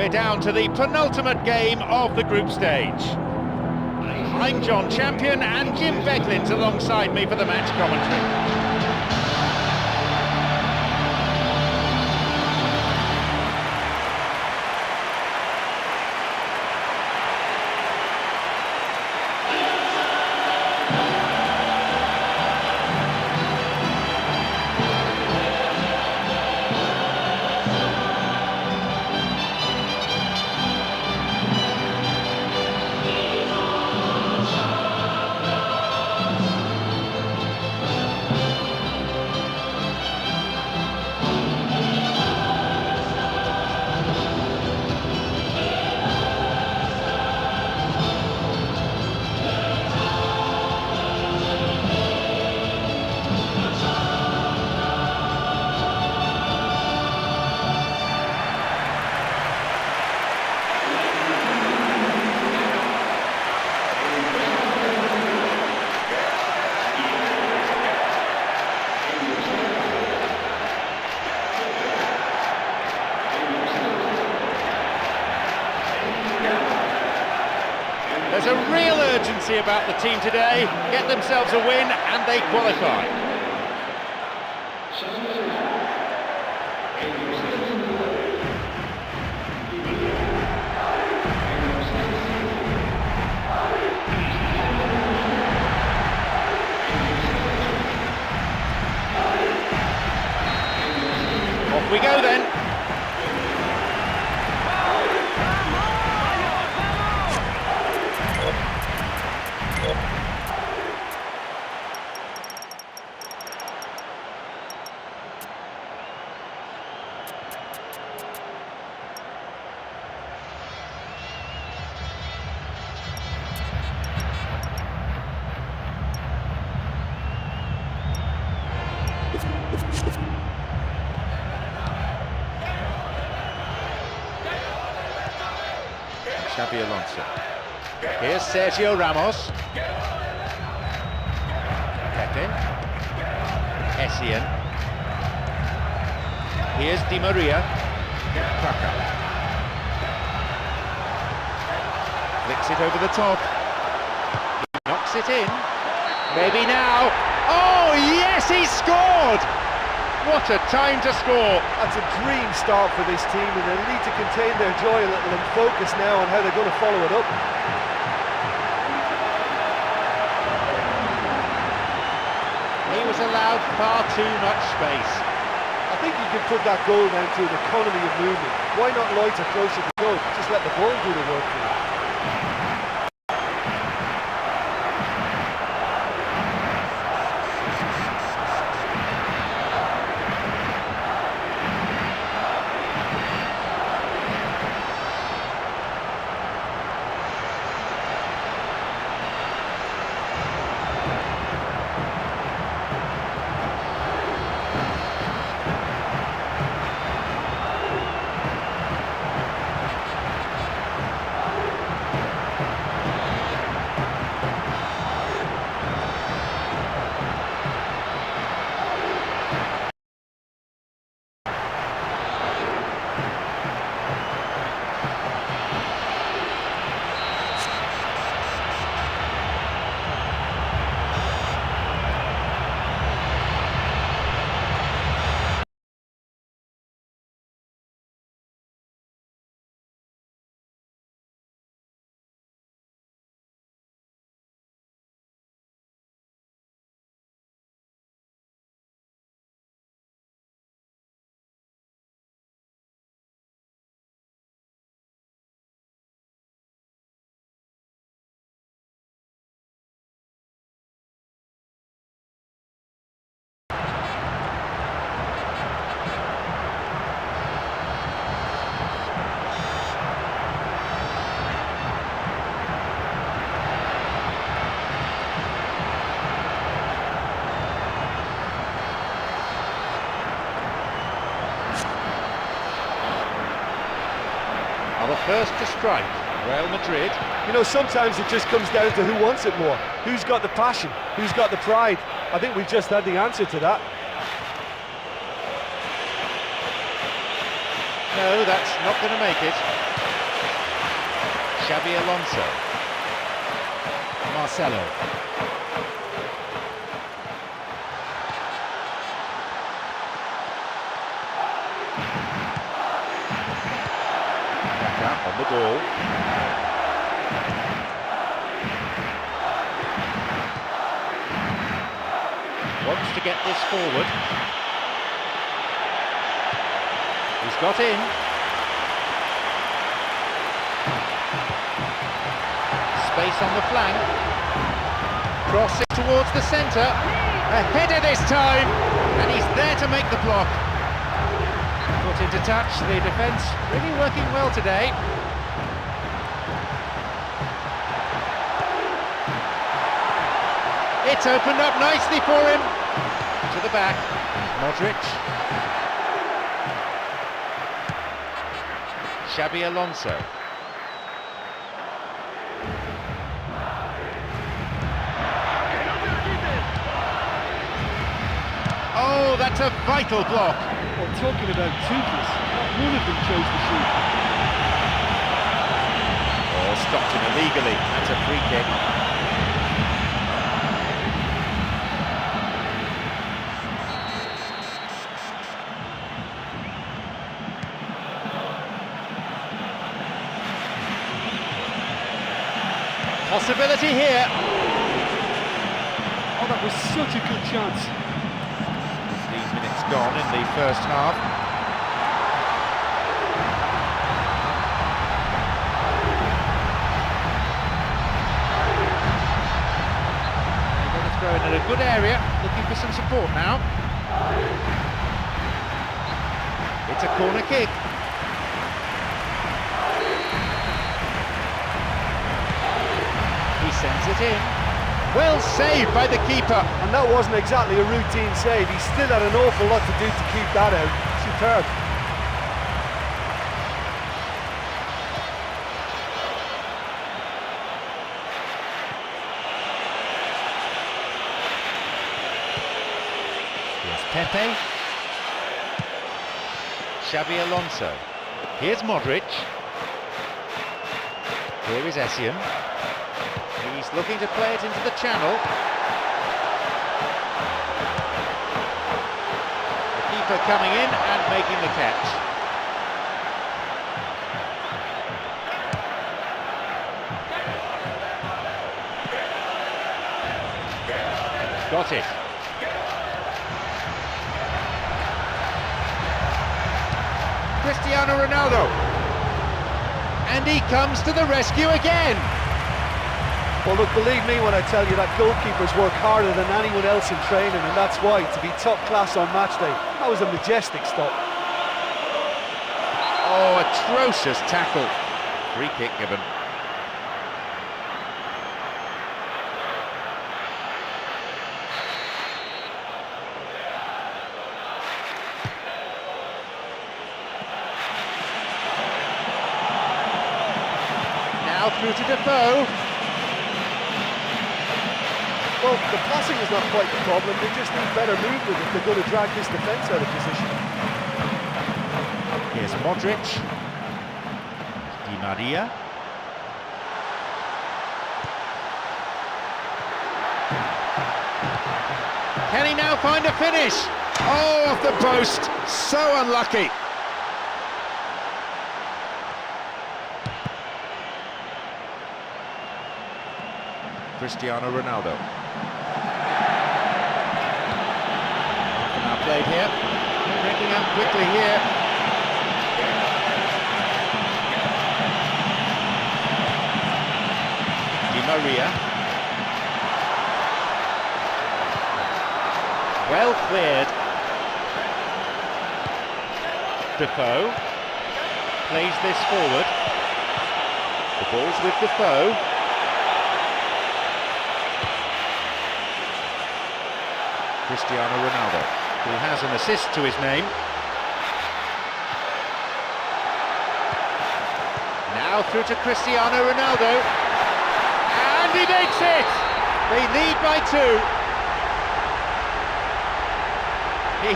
we're down to the penultimate game of the group stage. I'm John Champion and Jim Beglin's alongside me for the match commentary. There's a real urgency about the team today. Get themselves a win and they qualify. Off we go then. Xabi Alonso. Here's Sergio Ramos. Pepe. Essien. Here's Di Maria. Krakow. Flicks it over the top. Knocks it in. Maybe now. Oh yes, he scored! What a time to score! That's a dream start for this team, and they need to contain their joy a little and focus now on how they're going to follow it up. He was allowed far too much space. I think you can put that goal down to an economy of movement. Why not loiter closer to goal? Just let the ball do the work for you. Are the first to strike, Real Madrid. You know, sometimes it just comes down to who wants it more. Who's got the passion? Who's got the pride? I think we've just had the answer to that. No, that's not going to make it. Xabi Alonso. Marcelo. Back on the ball. Wants to get this forward. He's got in. Space on the flank. Cross it towards the centre. A header this time, and he's there to make the block. Put into touch, the defence really working well today. It's opened up nicely for him. To the back, Modric. Xabi Alonso. Oh, that's a vital block. Well, talking about toothless, none of them chose to shoot. Oh, stopped him illegally. That's a free kick. Possibility here. Oh, that was such a good chance. 15 minutes gone in the first half. They're going to throw in at a good area, looking for some support now. It's a corner kick. He sends it in. Well saved by the keeper. And that wasn't exactly a routine save. He still had an awful lot to do to keep that out. Superb. Here's Pepe. Xabi Alonso. Here's Modric. Here is Essien. He's looking to play it into the channel. The keeper coming in and making the catch. Got it. Cristiano Ronaldo. And he comes to the rescue again. Well, look, believe me when I tell you that goalkeepers work harder than anyone else in training, and that's why, to be top class on match day, that was a majestic stop. Oh, atrocious tackle. Free kick given. Now through to Defoe. Well, the passing is not quite the problem, they just need better movement if they're going to drag this defence out of position. Here's Modric. Di Maria. Can he now find a finish? Oh, off the post. So unlucky. Cristiano Ronaldo. Now played here. Breaking up quickly here. Di Maria. Well cleared. Defoe plays this forward. The ball's with Defoe. Cristiano Ronaldo, who has an assist to his name. Now through to Cristiano Ronaldo. And he makes it! They lead by 2.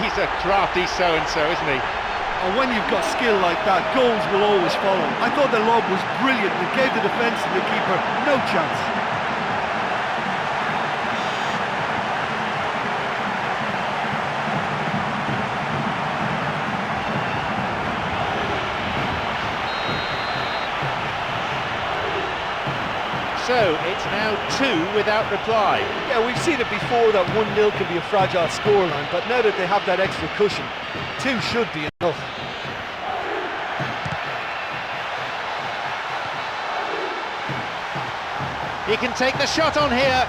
He's a crafty so-and-so, isn't he? And when you've got skill like that, goals will always follow. I thought the lob was brilliant. It gave the defence and the keeper no chance. So it's now 2 without reply. Yeah, we've seen it before that 1-0 can be a fragile scoreline, but now that they have that extra cushion, 2 should be enough. He can take the shot on here.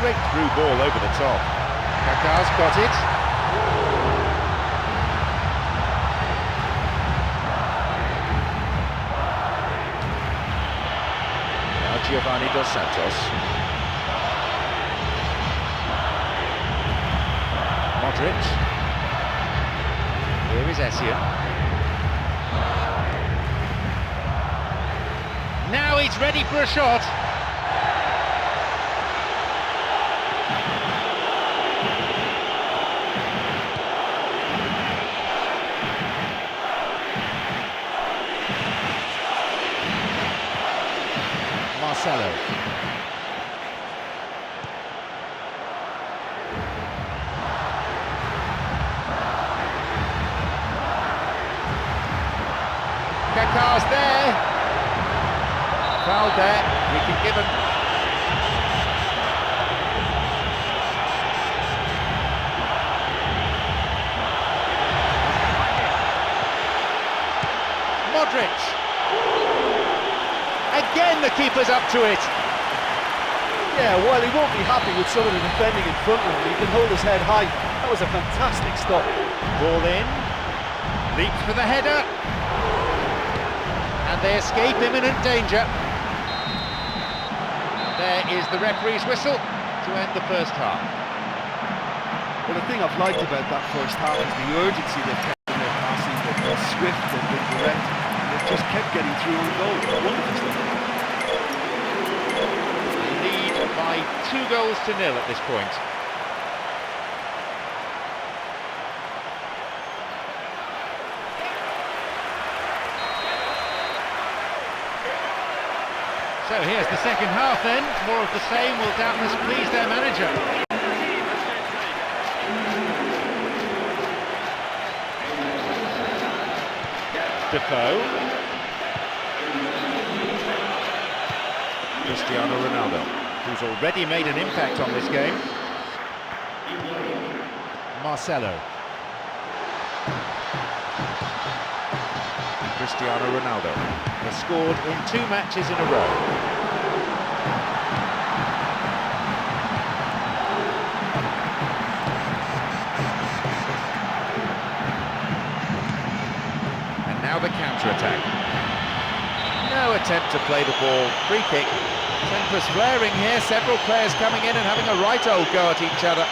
Great through ball over the top. Kaká's got it. Giovanni Dos Santos. Modric. Here is Essien. Now he's ready for a shot. Marcelo. Kaká's there. Foul there. We can give him. Modric. Again, the keeper's up to it. Yeah, while he won't be happy with some of the defending in front of him, he can hold his head high. That was a fantastic stop. Ball in. Leaps for the header. And they escape imminent danger. There is the referee's whistle to end the first half. Well, the thing I've liked about that first half is the urgency they've kept in their passing. They've been swift, they've been direct, and they've just kept getting through on goal. Wonderful stuff. Lead by 2 goals to 0 at this point. So here's the second half then. More of the same will doubtless please their manager. Defoe. Cristiano Ronaldo, who's already made an impact on this game. Marcelo. Cristiano Ronaldo has scored in 2 matches in a row. And now the counter-attack. No attempt to play the ball. Free kick. Tempers flaring here, several players coming in and having a right old go at each other.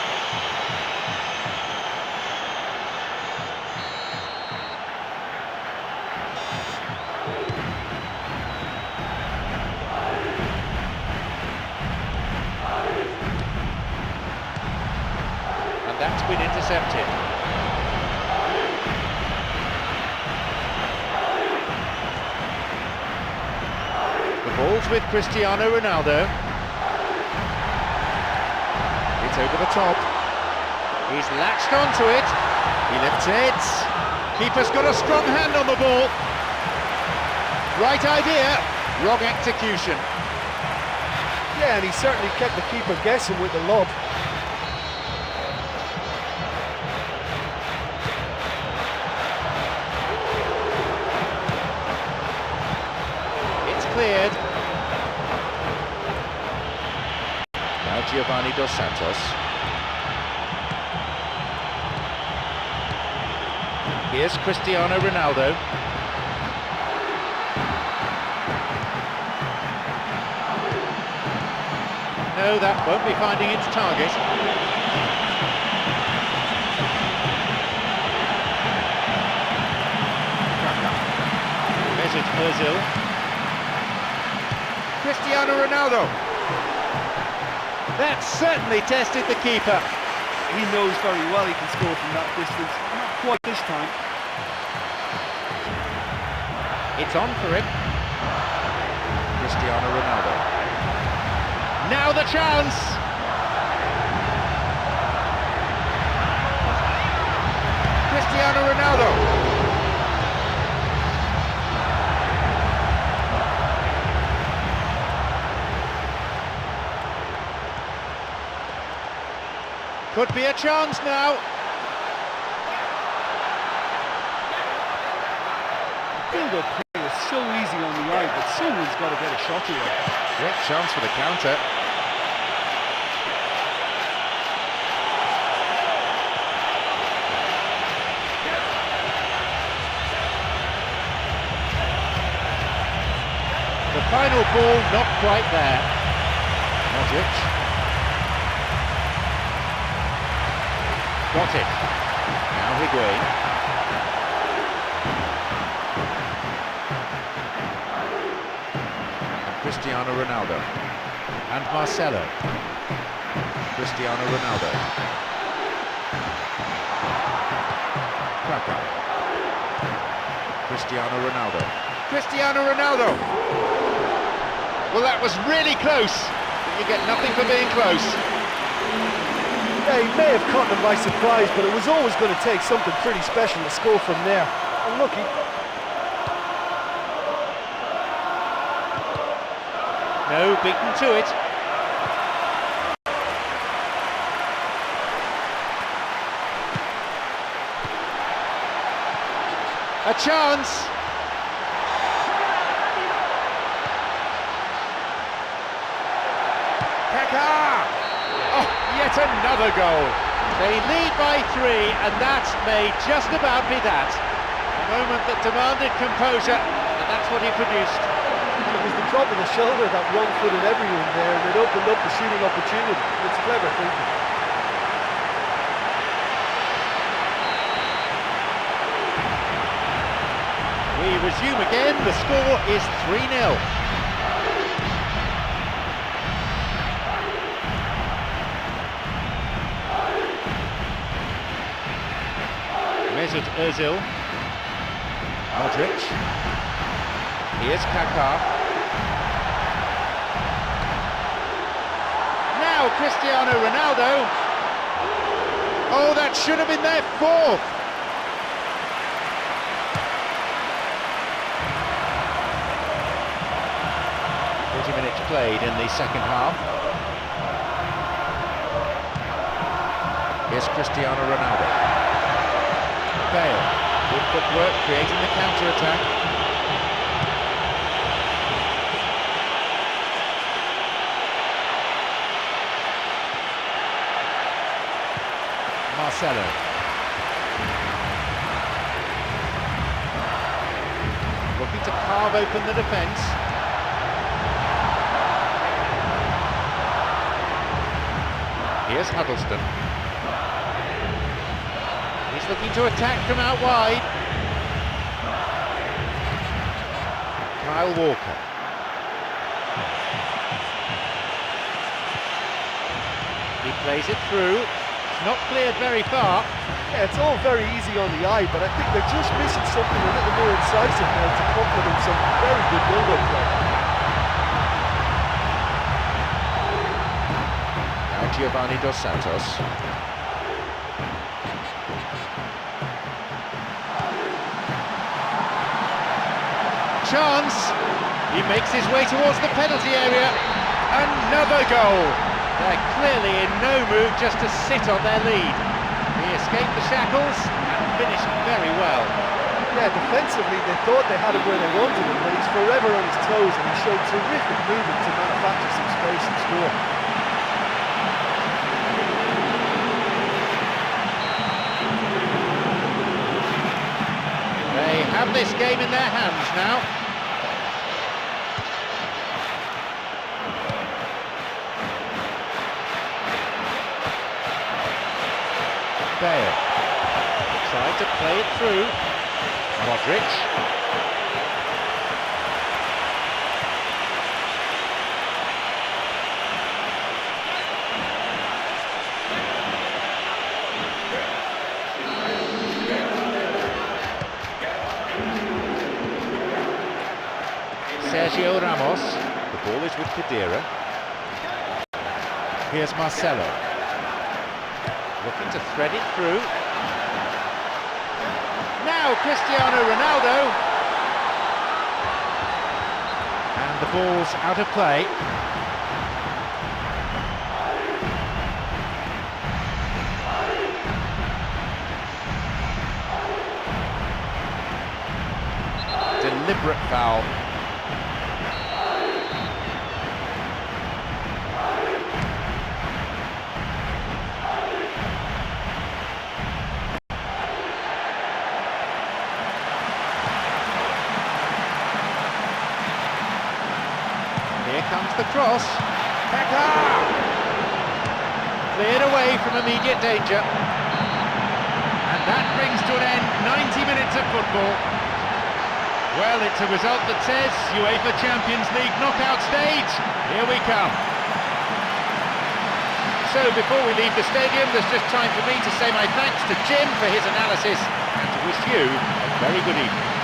And that's been intercepted. Ball's with Cristiano Ronaldo. It's over the top. He's latched onto it. He lifts it. Keeper's got a strong hand on the ball. Right idea, wrong execution. Yeah, and he certainly kept the keeper guessing with the lob. It's cleared. Now Giovanni Dos Santos. Here's Cristiano Ronaldo. No, that won't be finding its target. Mesut Ozil. Cristiano Ronaldo. That certainly tested the keeper. He knows very well he can score from that distance. quite this time. It's on for him. Cristiano Ronaldo. Now the chance! Cristiano Ronaldo. Could be a chance now. Field of play is so easy on the eye, but someone's got to get a shot here. Great chance for the counter. The final ball not quite there. Madrid. Got it. Now Higuain. And Cristiano Ronaldo. And Marcelo. Cristiano Ronaldo. Kaká. Cristiano Ronaldo. Cristiano Ronaldo! Well, that was really close, but you get nothing for being close. Yeah, he may have caught them by surprise, but it was always going to take something pretty special to score from there. Unlucky. No, beaten to it. A chance. Kaká! Oh, yet another goal. They lead by 3, and that may just about be that. A moment that demanded composure, and that's what he produced. It was the drop of the shoulder that wrong-footed everyone there, and it opened up the shooting opportunity. It's clever thinking. We resume again. The score is 3-0. Mesut Özil. Modric. Here's Kaká. Now Cristiano Ronaldo. Oh, that should have been their 4th. Minutes played in the second half. Here's Cristiano Ronaldo. Bale, good footwork, creating the counter-attack. Marcelo. Looking to carve open the defence. Here's Huddleston. He's looking to attack from out wide. Kyle Walker. He plays it through. It's not cleared very far. Yeah, it's all very easy on the eye, but I think they're just missing something a little more incisive now to complement some very good build-up play. Giovanni Dos Santos. Chance! He makes his way towards the penalty area. Another goal! They're clearly in no mood just to sit on their lead. He escaped the shackles and finished very well. Yeah, defensively they thought they had him where they wanted him, but he's forever on his toes and he showed terrific movement to manufacture some space and score. They have this game in their hands now. Bale tried to play it through. Modric. The ball is with Khedira. Here's Marcelo. Looking to thread it through. Now Cristiano Ronaldo. And the ball's out of play. Deliberate foul. Here comes the cross. Pekka! Cleared away from immediate danger. And that brings to an end 90 minutes of football. Well, it's a result that says UEFA Champions League knockout stage. Here we come. So before we leave the stadium, there's just time for me to say my thanks to Jim for his analysis and to wish you a very good evening.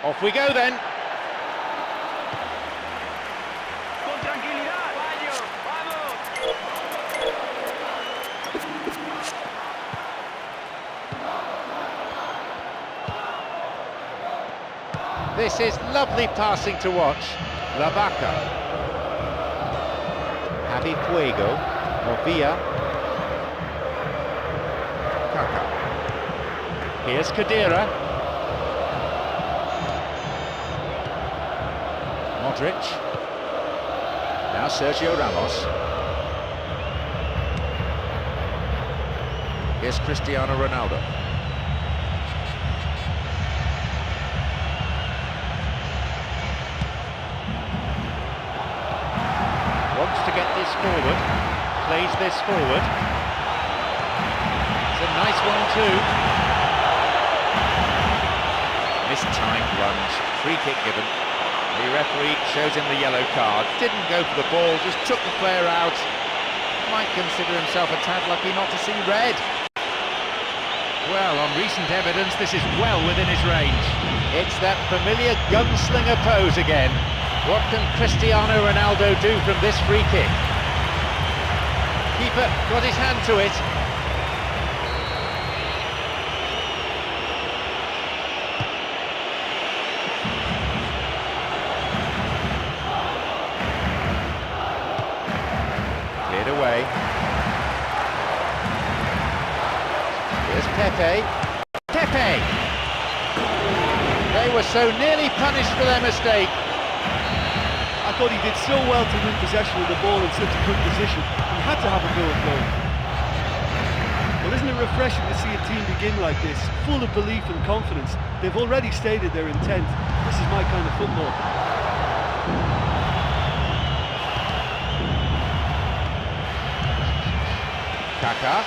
Off we go then. Con tranquilidad. Vamos. This is lovely passing to watch. La Vaca. Javi Fuego. Movia. Kaka. Here's Kadira. Modric. Now Sergio Ramos. Here's Cristiano Ronaldo. Wants to get this forward. Plays this forward. It's a nice one too. Mistimed lunge. Free kick given. The referee shows him the yellow card. Didn't go for the ball, just took the player out. Might consider himself a tad lucky not to see red. Well, on recent evidence, this is well within his range. It's that familiar gunslinger pose again. What can Cristiano Ronaldo do from this free kick? Keeper got his hand to it. Away. Here's Pepe. Pepe! They were so nearly punished for their mistake. I thought he did so well to win possession of the ball in such a good position. He had to have a go at goal. Well, isn't it refreshing to see a team begin like this, full of belief and confidence? They've already stated their intent. This is my kind of football. Kaka.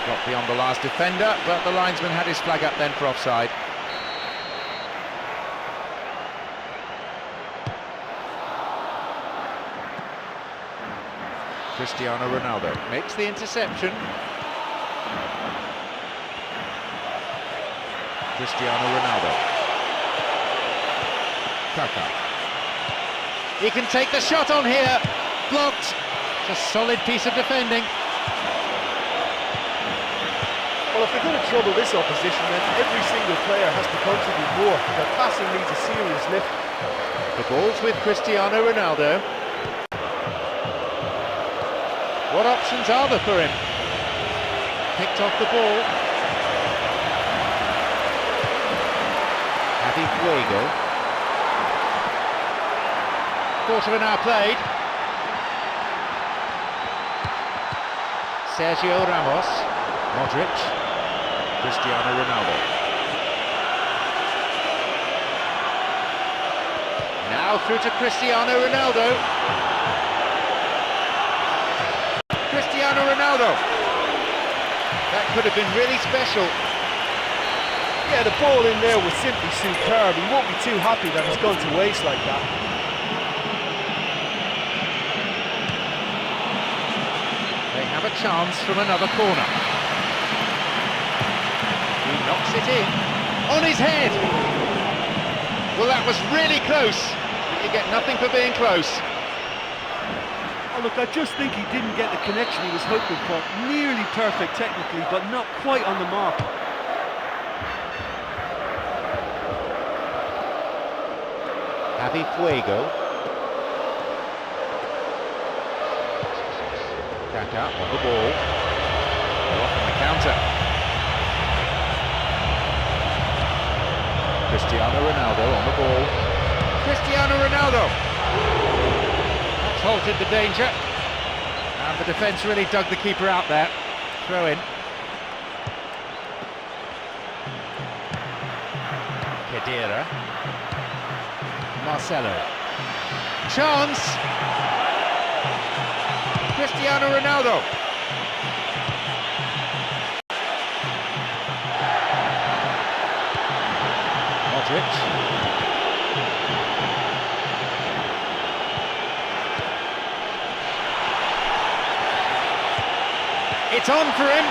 Got beyond the last defender, but the linesman had his flag up then for offside. Cristiano Ronaldo makes the interception. Cristiano Ronaldo. Kaka. He can take the shot on here. Blocked. It's a solid piece of defending. Well, if they're going to trouble this opposition, then every single player has to contribute more. Their passing needs a serious lift. The ball's with Cristiano Ronaldo. What options are there for him? Picked off the ball. Javi Fuego. quarter of an hour played. Sergio Ramos, Modric, Cristiano Ronaldo. Now through to Cristiano Ronaldo. Cristiano Ronaldo. That could have been really special. Yeah, the ball in there was simply superb. He won't be too happy that it's gone to waste like that. They have a chance from another corner. He knocks it in. On his head! Well, that was really close. You get nothing for being close. Oh, look, I just think he didn't get the connection he was hoping for. Nearly perfect technically, but not quite on the mark. Javi Fuego. Kaka on the ball. Off on the counter. Cristiano Ronaldo on the ball. Cristiano Ronaldo! That's halted the danger. And the defence really dug the keeper out there. Throw in. Kedira. Marcelo. Chance! Cristiano Ronaldo. Modric. It's on for him.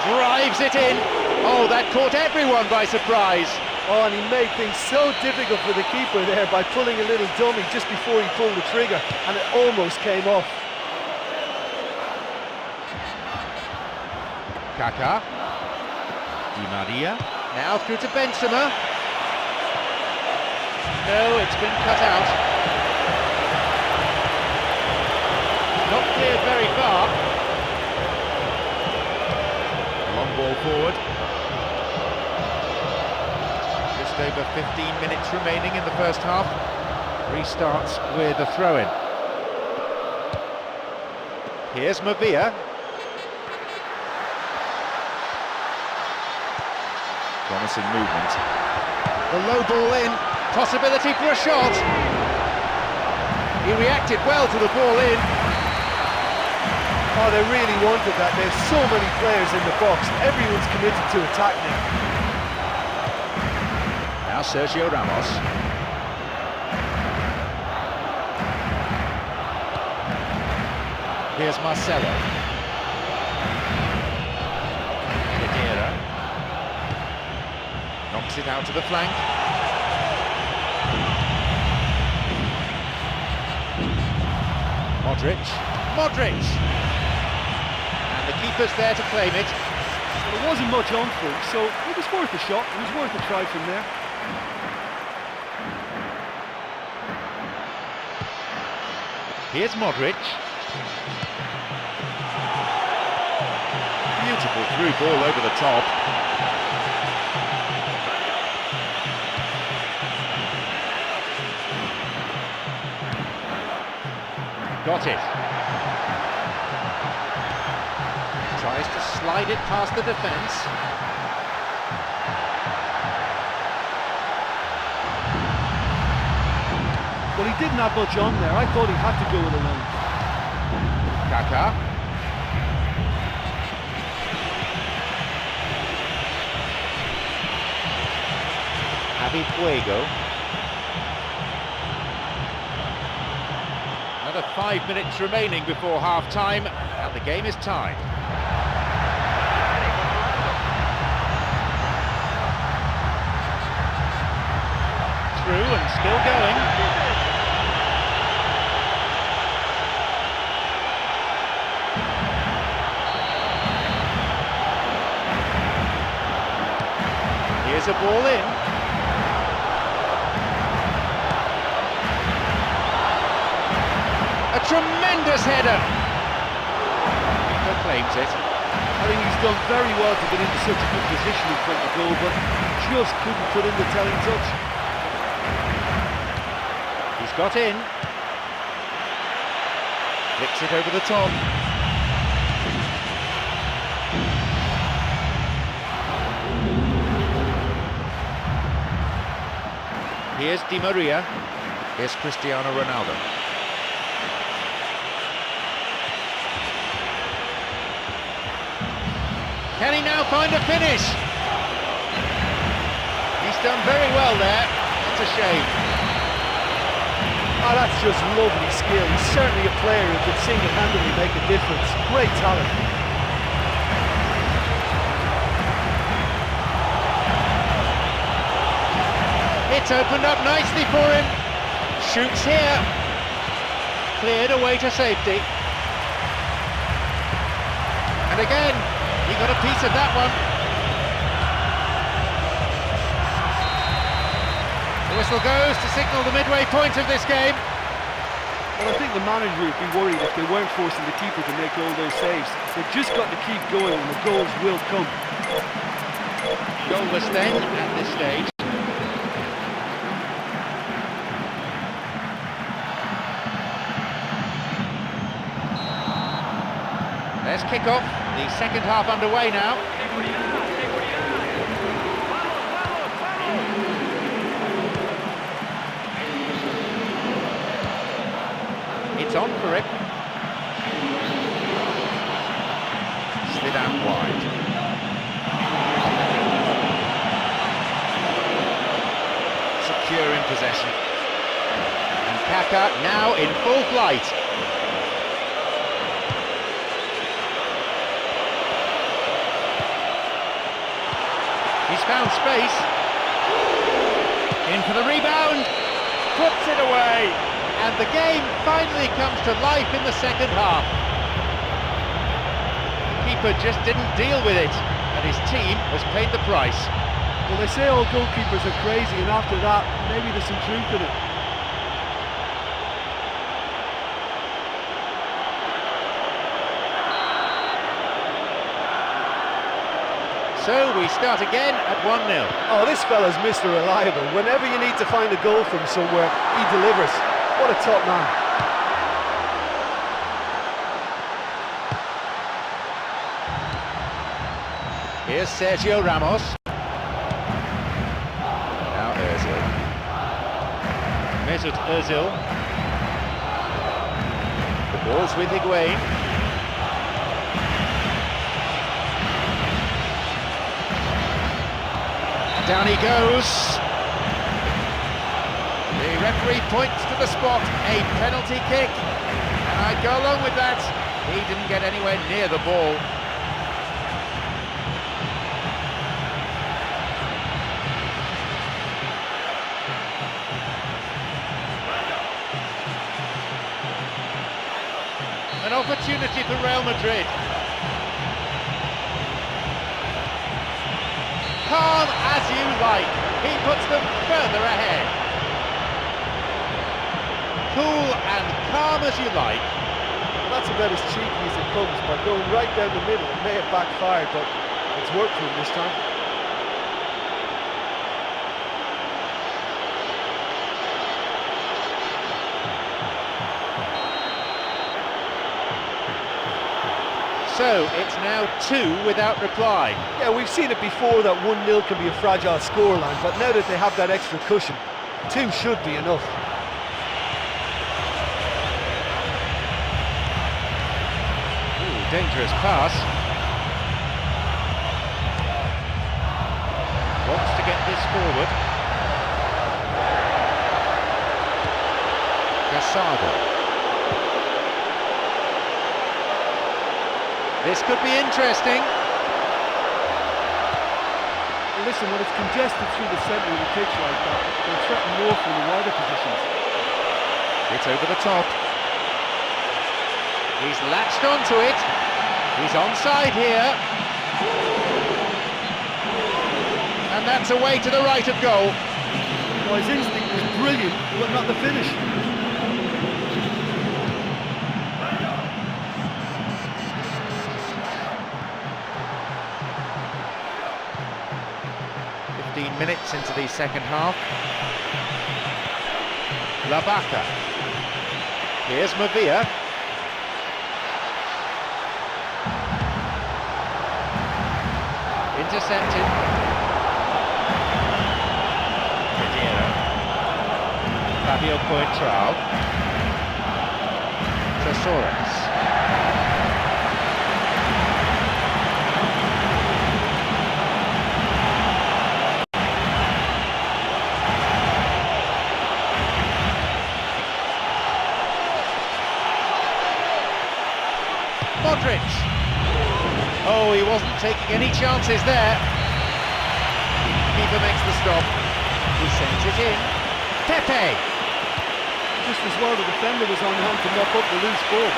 Drives it in. Oh, that caught everyone by surprise. Oh, and he made things so difficult for the keeper there by pulling a little dummy just before he pulled the trigger, and it almost came off. Kaka. Di Maria. Now through to Benzema. No, it's been cut out. Not cleared very far. Long ball forward. Just over 15 minutes remaining in the first half. Restarts with a throw-in. Here's Mavia. Promising movement. The low ball in. Possibility for a shot. He reacted well to the ball in. Oh, they really wanted that. There's so many players in the box. Everyone's committed to attack now. Now Sergio Ramos. Here's Marcelo. Kedira. Knocks it out to the flank. Modric. Modric! And the keeper's there to claim it. Well, there wasn't much on for him, so it was worth a shot. It was worth a try from there. Here's Modric. Beautiful through ball over the top. Got it. Tries to slide it past the defence. Well, he didn't have much on there. I thought he had to go it alone. Kaka. Javi Fuego. Another 5 minutes remaining before half-time, and the game is tied. Through and still going. Here's a ball in. A tremendous header. Keeper claims it. I think he's done very well to get into such a good position in front of goal, but just couldn't put in the telling touch. He's got in. Flicks it over the top. Here's Di Maria. Here's Cristiano Ronaldo. Can he now find a finish? He's done very well there. It's a shame. Oh, that's just lovely skill. He's certainly a player who could single-handedly make a difference. Great talent. It's opened up nicely for him. Shoots here. Cleared away to safety. And again, he got a piece of that one. The whistle goes to signal the midway point of this game. Well, I think the manager would be worried if they weren't forcing the keeper to make all those saves. They've just got to keep going and the goals will come. Goalless then at this stage. There's kick-off, the second half underway now. It's on for him. Slid out wide. Secure in possession. And Kaka now in full flight. He's found space. In for the rebound. Puts it away. And the game finally comes to life in the second half. The keeper just didn't deal with it, and his team has paid the price. Well, they say all goalkeepers are crazy, and after that, maybe there's some truth in it. So we start again at 1-0. Oh, this fella's Mr. Reliable. Whenever you need to find a goal from somewhere, he delivers. What a top man. Here's Sergio Ramos. Now Ozil. Mesut Ozil. The ball's with Higuain. Down he goes. The referee points to the spot, a penalty kick, and I go along with that. He didn't get anywhere near the ball. An opportunity for Real Madrid. Calm as you like, he puts them further ahead. Cool and calm as you like. Well, that's about as cheeky as it comes. By going right down the middle, it may have backfired, but it's worked for him this time. So it's now 2 without reply. Yeah, we've seen it before that 1-0 can be a fragile scoreline, but now that they have that extra cushion, 2 should be enough. Ooh, dangerous pass. Wants to get this forward. Casado. This could be interesting. Well, listen, when it's congested through the centre of the pitch like that, they'll threaten more from the wider positions. It's over the top. He's latched onto it. He's onside here. And that's away to the right of goal. Well, his instinct was brilliant, but not the finish. 15 minutes into the second half. Labaca. Here's Mavia. Intercepted. Pedera. Fabio Coentrao. Tresores. Modric. Oh, he wasn't taking any chances there. Keeper makes the stop. He sends it in. Pepe. Just as well the defender was on hand to mop up the loose ball.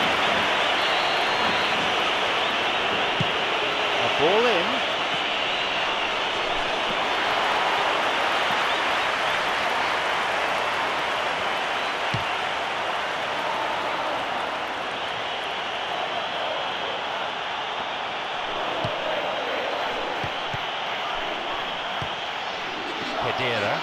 A ball in. Pedera.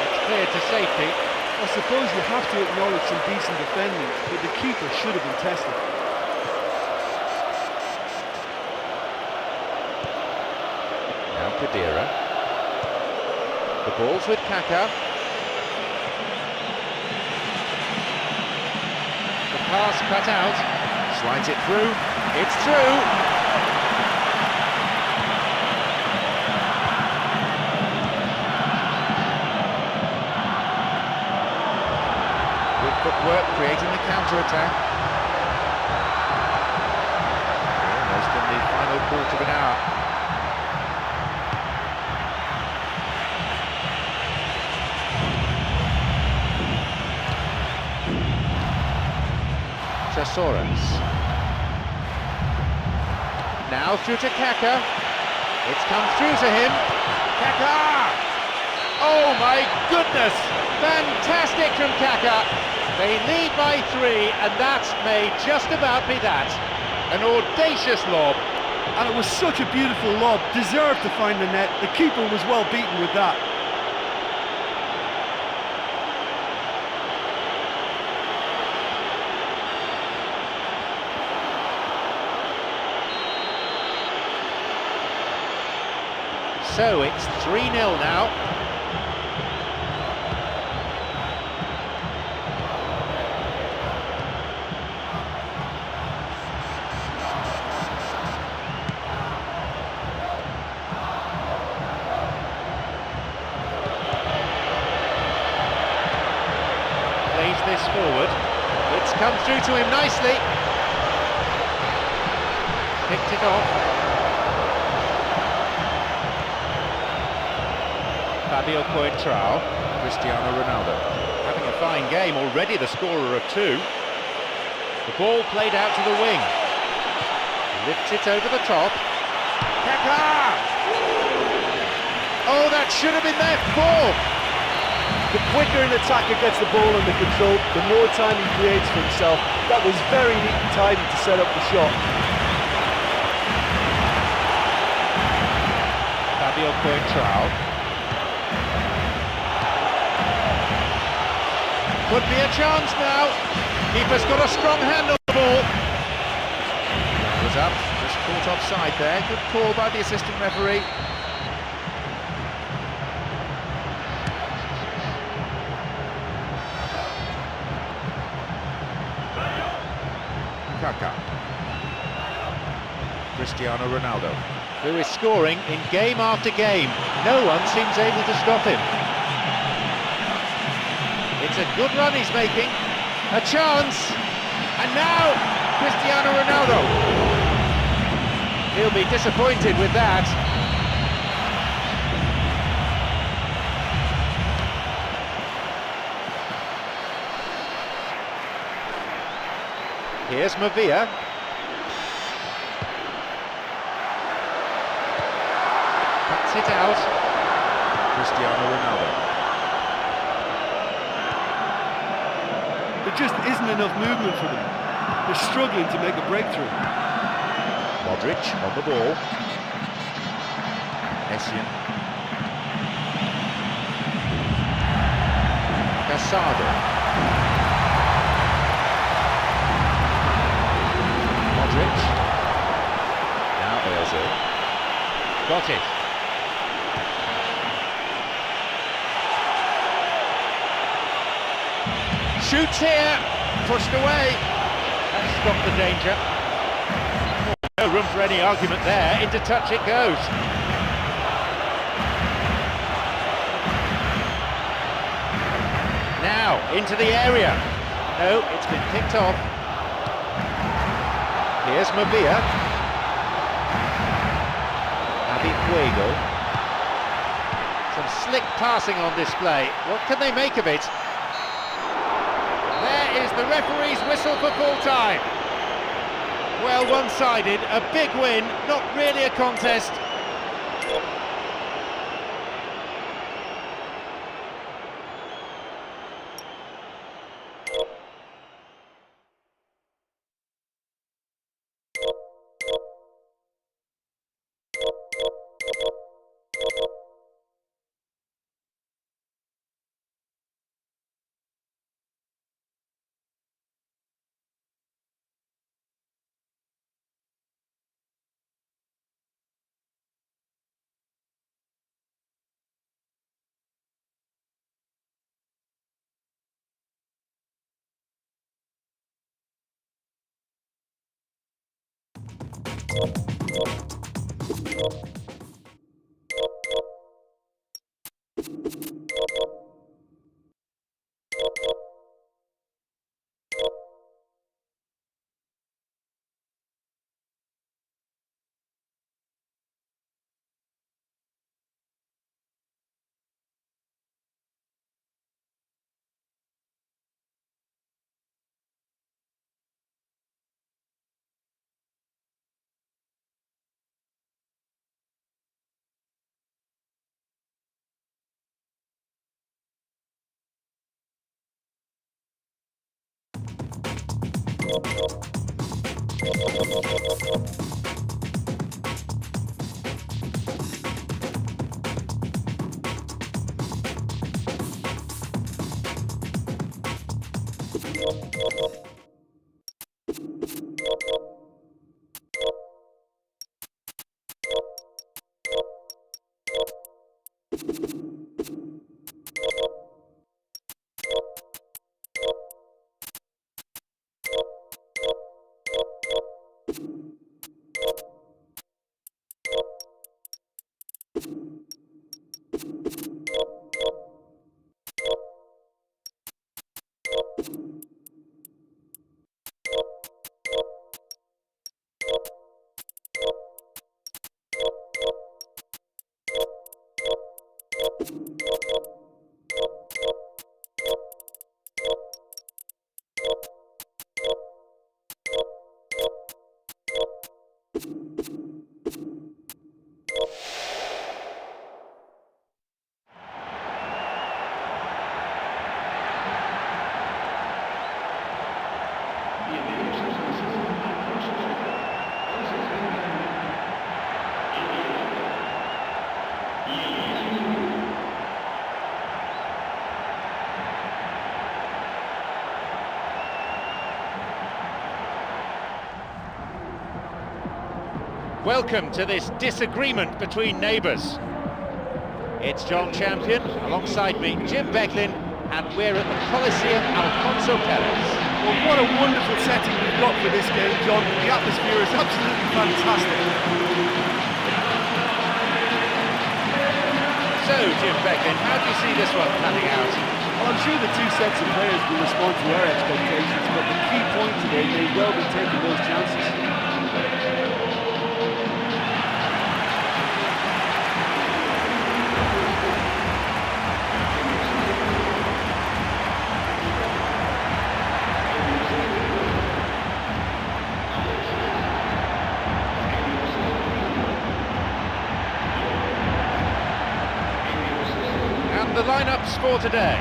It's cleared to safety. I suppose you have to acknowledge some decent defending, but the keeper should have been tested. Now Pedera. The ball's with Kaká. Pass cut out, slides it through, it's through! Good footwork creating the counter-attack. Almost in the final quarter of an hour. Tresores. Now through to Kaká. It's come through to him. Kaká! Oh my goodness! Fantastic from Kaká. They lead by 3, and that may just about be that. An audacious lob. And it was such a beautiful lob, deserved to find the net. The keeper was well beaten with that. So it's 3-0 now. Plays this forward. It's come through to him nicely. Picked it off. Fabio Coentrao, Cristiano Ronaldo. Having a fine game, already the scorer of 2. The ball played out to the wing. Lifts it over the top. Kaká! Oh, that should have been their 4th! The quicker an attacker gets the ball under control, the more time he creates for himself. That was very neat and tidy to set up the shot. Fabio Coentrao. Could be a chance now. Keeper's got a strong hand on the ball. Was up, just caught offside there. Good call by the assistant referee. Kaká. Cristiano Ronaldo, who is scoring in game after game. No one seems able to stop him. It's a good run he's making, a chance, and now Cristiano Ronaldo. He'll be disappointed with that. Here's Mavia. Cuts it out. Cristiano Ronaldo. There just isn't enough movement for them. They're struggling to make a breakthrough. Modric on the ball. Essien. Casado. Modric. Now Ozil. Got it. Shoots here. Pushed away. That stopped the danger. No room for any argument there. Into touch it goes. Now, into the area. No, it's been picked off. Here's Mavia. Fuego. Some slick passing on display. What can they make of it? There is the referee's whistle for full time. Well, one-sided, a big win, not really a contest. Welcome to this disagreement between neighbours. It's John Champion, alongside me Jim Becklin, and we're at the Coliseum Alfonso Perez. Well, what a wonderful setting we've got for this game, John. The atmosphere is absolutely fantastic. So, Jim Becklin, how do you see this one panning out? Well, I'm sure the two sets of players will respond to our expectations, but the key point today may well be taking those chances. The lineups for today.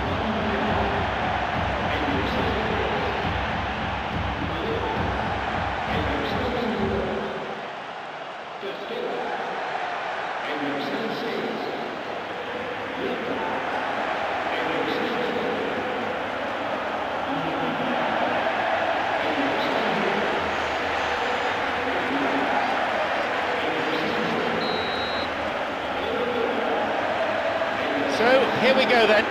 go then.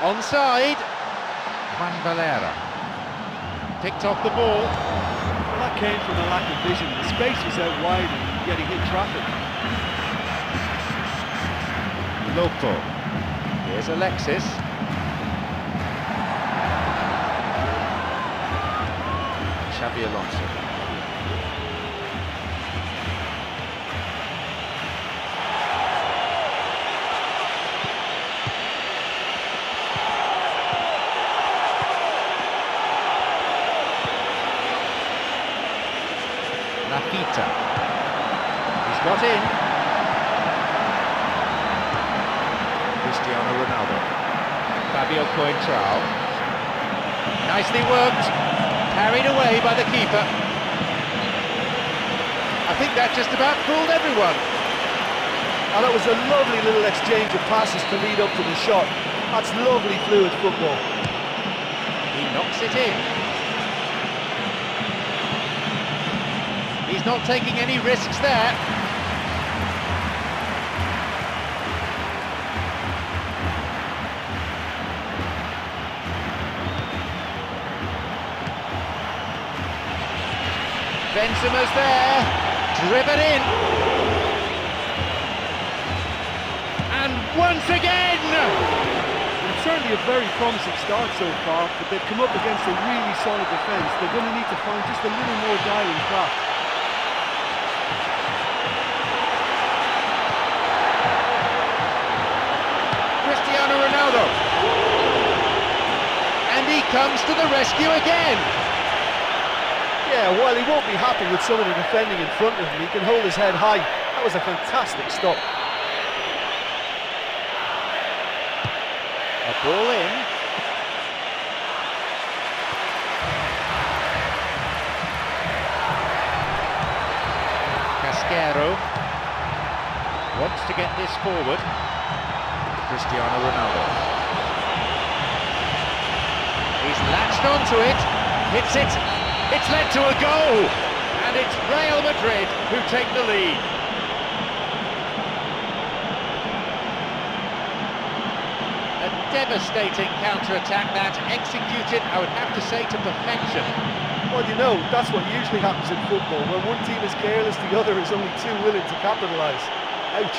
Onside. Juan Valera picked off the ball. Well, that came from a lack of vision. The space was out wide and yet he hit traffic. Lopo. Here's Alexis. Xabi Alonso. Lafita. He's got in. Cristiano Ronaldo. Fabio Coentrao. Nicely worked. Carried away by the keeper. I think that just about fooled everyone. And that was a lovely little exchange of passes to lead up to the shot. That's lovely fluid football. He knocks it in. He's not taking any risks there. Benzema's there, driven in. And once again! It's certainly a very promising start so far, but they've come up against a really solid defence. They're going to need to find just a little more guile and craft. Cristiano Ronaldo. And he comes to the rescue again. Yeah, while he won't be happy with some of the defending in front of him, he can hold his head high. That was a fantastic stop. A ball in. Casquero wants to get this forward. Cristiano Ronaldo. He's latched onto it, hits it. It's led to a goal, and it's Real Madrid who take the lead. A devastating counter-attack that, executed, I would have to say, to perfection. Well, you know, that's what usually happens in football. When one team is careless, the other is only too willing to capitalise. Ouch.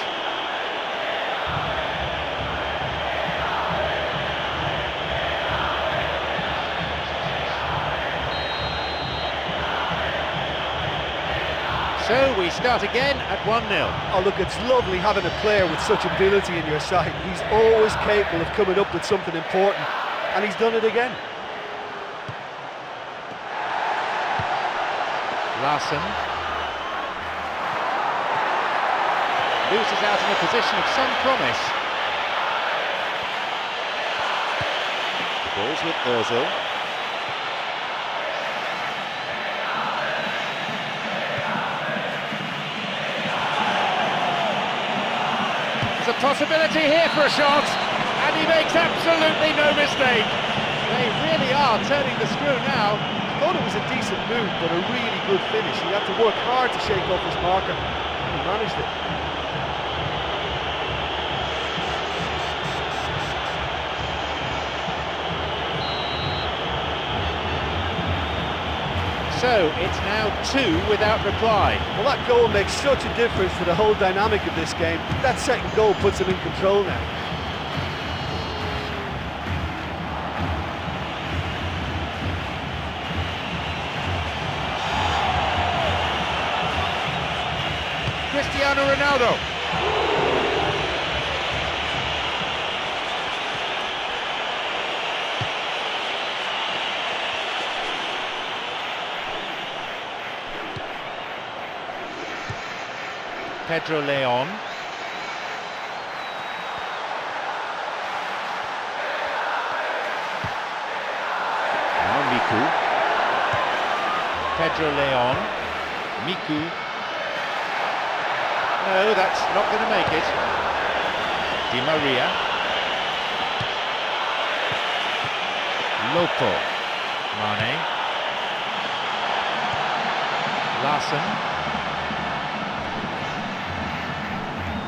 So we start again at 1-0. Oh, look, it's lovely having a player with such ability in your side. He's always capable of coming up with something important, and he's done it again. Larson loses out in a position of some promise. Balls with Ozil. There's a possibility here for a shot, and he makes absolutely no mistake. They really are turning the screw now. I thought it was a decent move, but a really good finish. He had to work hard to shake off his marker, and he managed it. So it's now 2 without reply. Well, that goal makes such a difference to the whole dynamic of this game. That second goal puts him in control now. Cristiano Ronaldo. Pedro Leon. Now Miku. Pedro Leon. Miku. No, that's not going to make it. Di Maria. Lopo. Mane. Larson.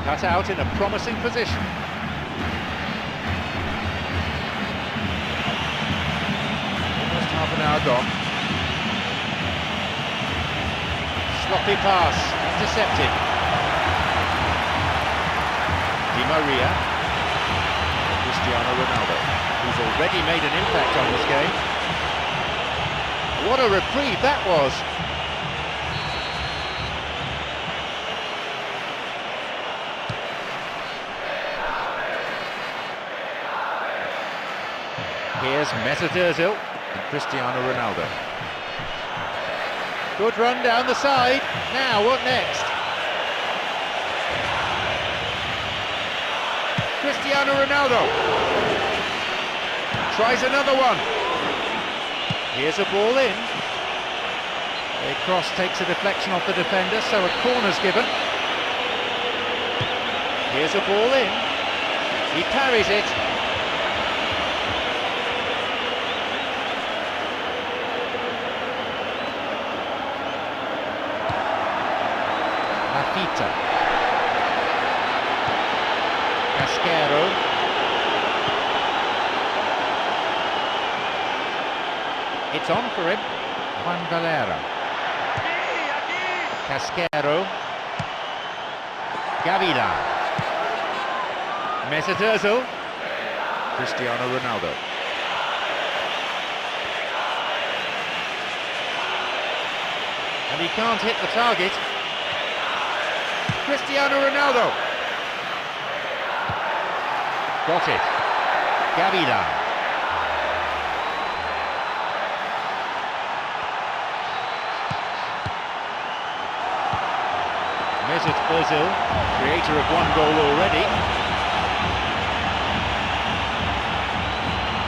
Cut out in a promising position. Almost half an hour gone. Sloppy pass, intercepted. Di Maria. Cristiano Ronaldo, who's already made an impact on this game. What a reprieve that was. Here's Mesut Ozil and Cristiano Ronaldo. Good run down the side. Now, what next? Cristiano Ronaldo tries another one. Here's a ball in. A cross takes a deflection off the defender, so a corner's given. Here's a ball in. He parries it. Lafita. Casquero. It's on for him. Juan Valera. Casquero. Gavilan. Mesut Ozil. Cristiano Ronaldo. And he can't hit the target. Cristiano Ronaldo. Got it. Gavilan. Mesut Ozil, creator of one goal already.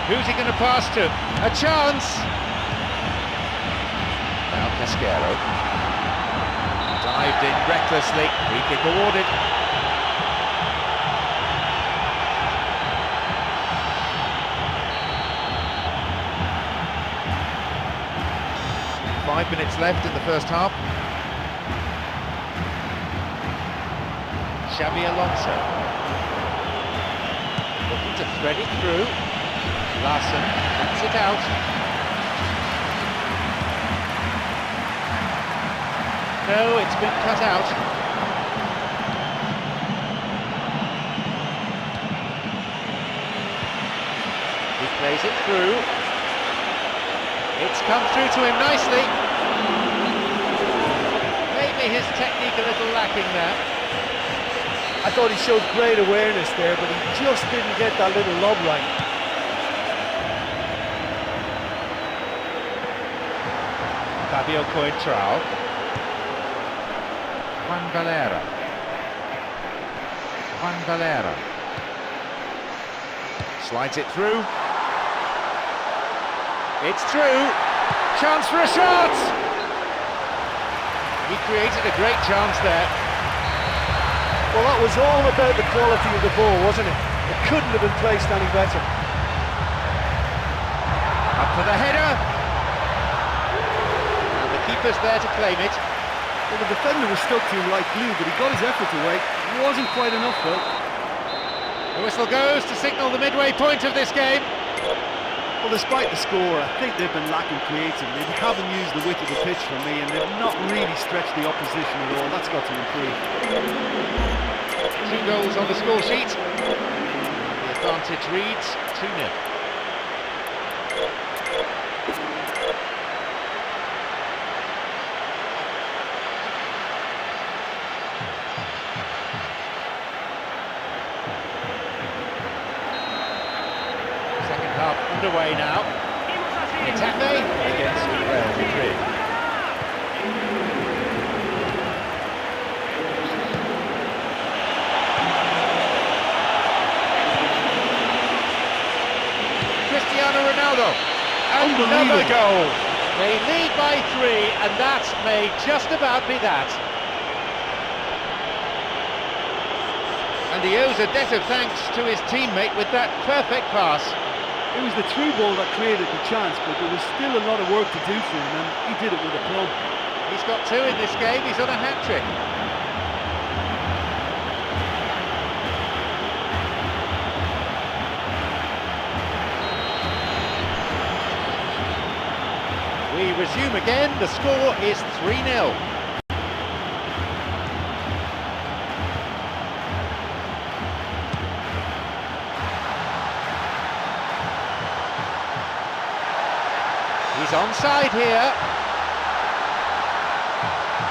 Who's he going to pass to? A chance! Now Casquero. Dived in recklessly. Free kick awarded. Five minutes left in the first half. Xabi Alonso. Looking to thread it through. Larson cuts it out. No, it's been cut out. He plays it through. It's come through to him nicely. Maybe his technique a little lacking there. I thought he showed great awareness there, but he just didn't get that little lob right. Fabio Coentrao. Juan Valera. Juan Valera. Slides it through. It's through. Chance for a shot! He created a great chance there. Well, that was all about the quality of the ball, wasn't it? It couldn't have been placed any better. Up for the header. And the keeper's there to claim it. Well, the defender was stuck to him like glue, but he got his effort away. It wasn't quite enough, though. The whistle goes to signal the midway point of this game. Well, despite the score, I think they've been lacking creatively. They haven't used the width of the pitch for me, and they've not really stretched the opposition at all. That's got to improve. 2 goals on the score sheet. The advantage reads 2-0. Second half underway now. Itape against Real Madrid. Cristiano Ronaldo, another goal. They lead by 3, and that may just about be that. And he owes a debt of thanks to his teammate with that perfect pass. It was the through ball that created the chance, but there was still a lot of work to do for him, and he did it with aplomb. He's got 2 in this game, he's on a hat-trick. We resume again, the score is 3-0. He's onside here.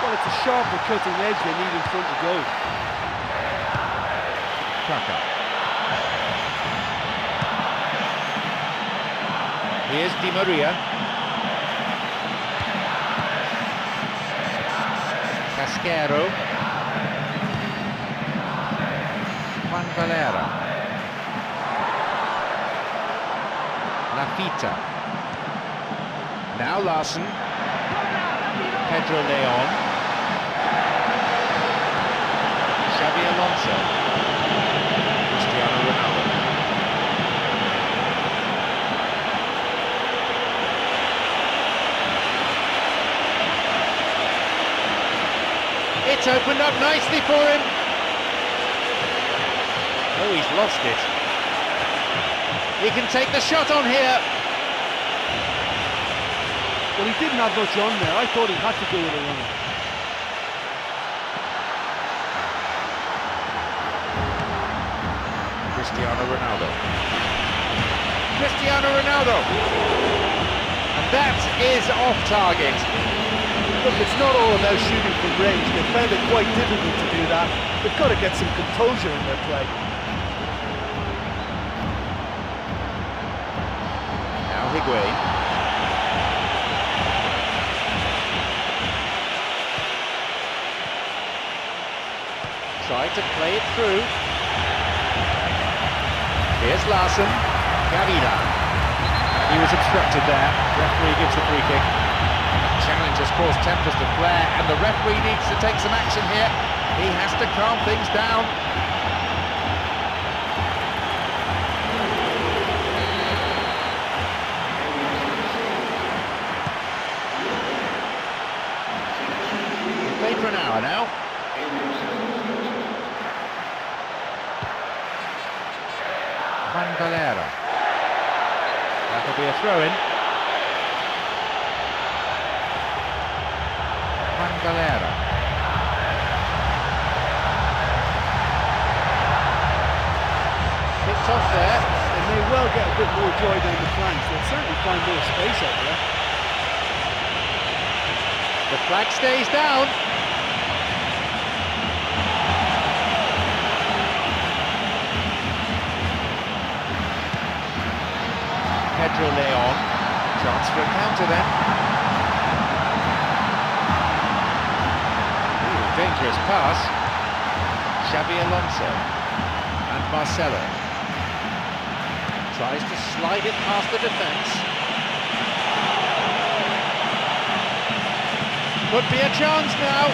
Well, it's a sharper cutting edge they need in front of goal. Kaka. Here's Di Maria. Casquero. Juan Valera. Lafita. Now Larson. Pedro Leon. Xabi Alonso. Cristiano Ronaldo. It's opened up nicely for him. Oh, he's lost it. He can take the shot on here. Well, he didn't have much on there. I thought he had to go with a runner. Cristiano Ronaldo. Cristiano Ronaldo. And that is off target. Look, it's not all about shooting from range. They found it quite difficult to do that. They've got to get some composure in their play. Now Higuain. Tried to play it through. Here's Larson. Gavida. He was obstructed there. Referee gives the free kick. Challenge has caused tempest of flare, and the referee needs to take some action here. He has to calm things down. We've played for an hour now. Juan Valera. That'll be a throw-in. Juan Valera. Picked off there. They may well get a bit more joy down the flanks. They'll certainly find more space out there. The flag stays down. Pedro Leon. Chance for a counter then. Ooh, dangerous pass. Xabi Alonso. And Marcelo. Tries to slide it past the defence. Could be a chance now.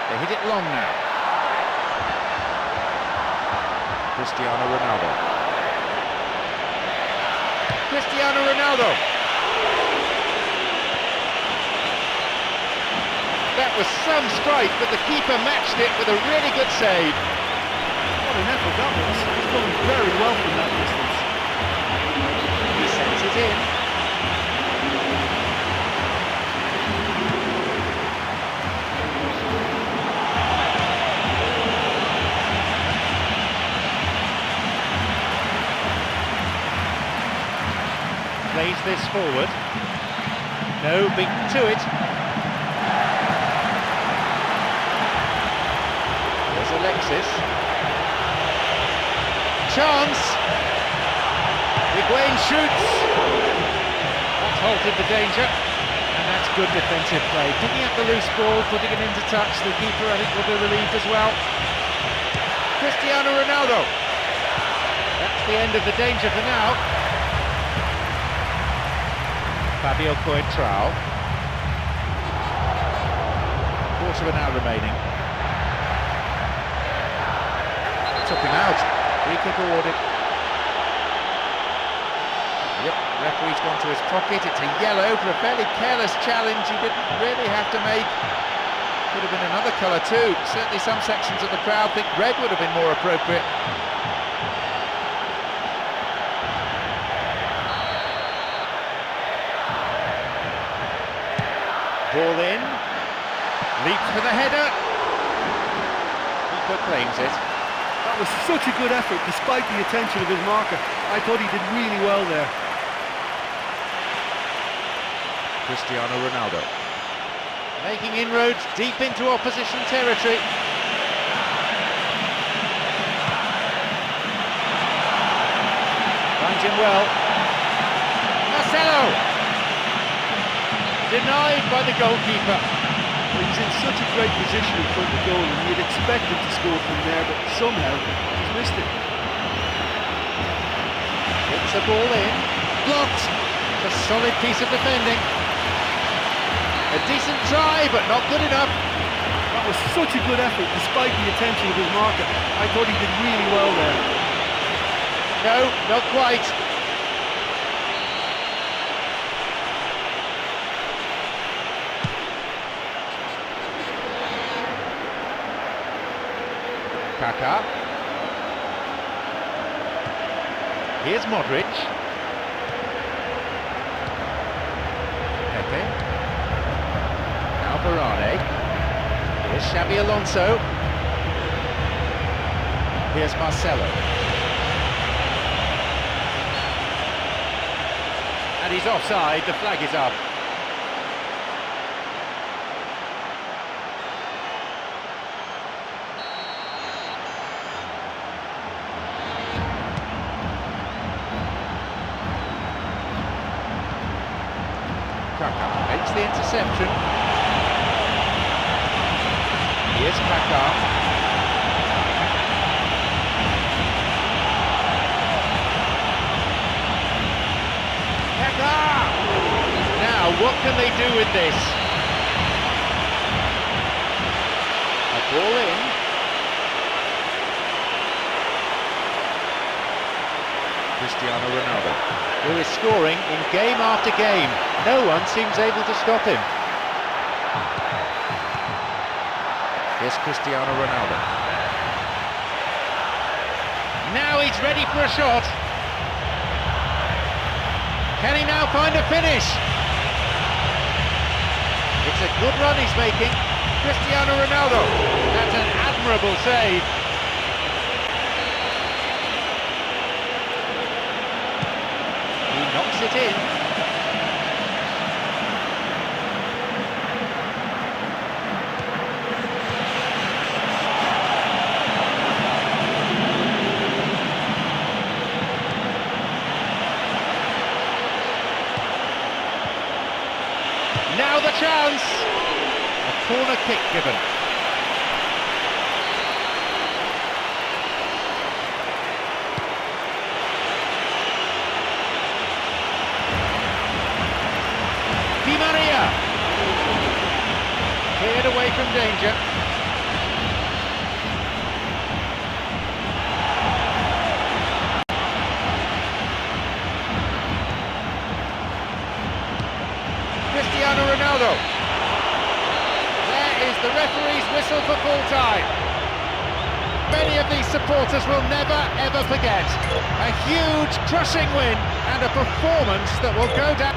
They hit it long now. Cristiano Ronaldo. Cristiano Ronaldo. That was some strike, but the keeper matched it with a really good save. What an effort that was. He's going very well from that distance. He sends it in. Plays this forward. No beaten to it. There's Alexis. Chance. Higuain shoots. That's halted the danger. And that's good defensive play. Picking up the loose ball, putting it into touch. The keeper, I think, will be relieved as well. Cristiano Ronaldo. That's the end of the danger for now. Fabio Coentrao. of an hour remaining. Took him out. Free kick awarded. Yep, referee's gone to his pocket. It's a yellow for a fairly careless challenge he didn't really have to make. Could have been another colour too. Certainly some sections of the crowd think red would have been more appropriate. Ball in. Leaps for the header. Keeper claims it. That was such a good effort despite the attention of his marker. I thought he did really well there. Cristiano Ronaldo. Making inroads deep into opposition territory. Finds him well. Marcelo! Denied by the goalkeeper. He's in such a great position in front of goal and you'd expect him to score from there, but somehow he's missed it. Gets the ball in. Blocked. A solid piece of defending. A decent try, but not good enough. That was such a good effort despite the attention of his marker. I thought he did really well there. No, not quite. Kaká. Here's Modric. Pepe. Now Varane. Here's Xabi Alonso. Here's Marcelo. And he's offside, the flag is up. Kaká makes the interception. Here's Kaká. Kaká! Now, what can they do with this? A ball in. Cristiano Ronaldo, who is scoring in game after game. No one seems able to stop him. Here's Cristiano Ronaldo. Now he's ready for a shot. Can he now find a finish? It's a good run he's making. Cristiano Ronaldo. That's an admirable save. He knocks it in. Now the chance! A corner kick given. Di Maria! Cleared away from danger. Cristiano Ronaldo. There is the referee's whistle for full time. Many of these supporters will never ever forget. A huge crushing win and a performance that will go down.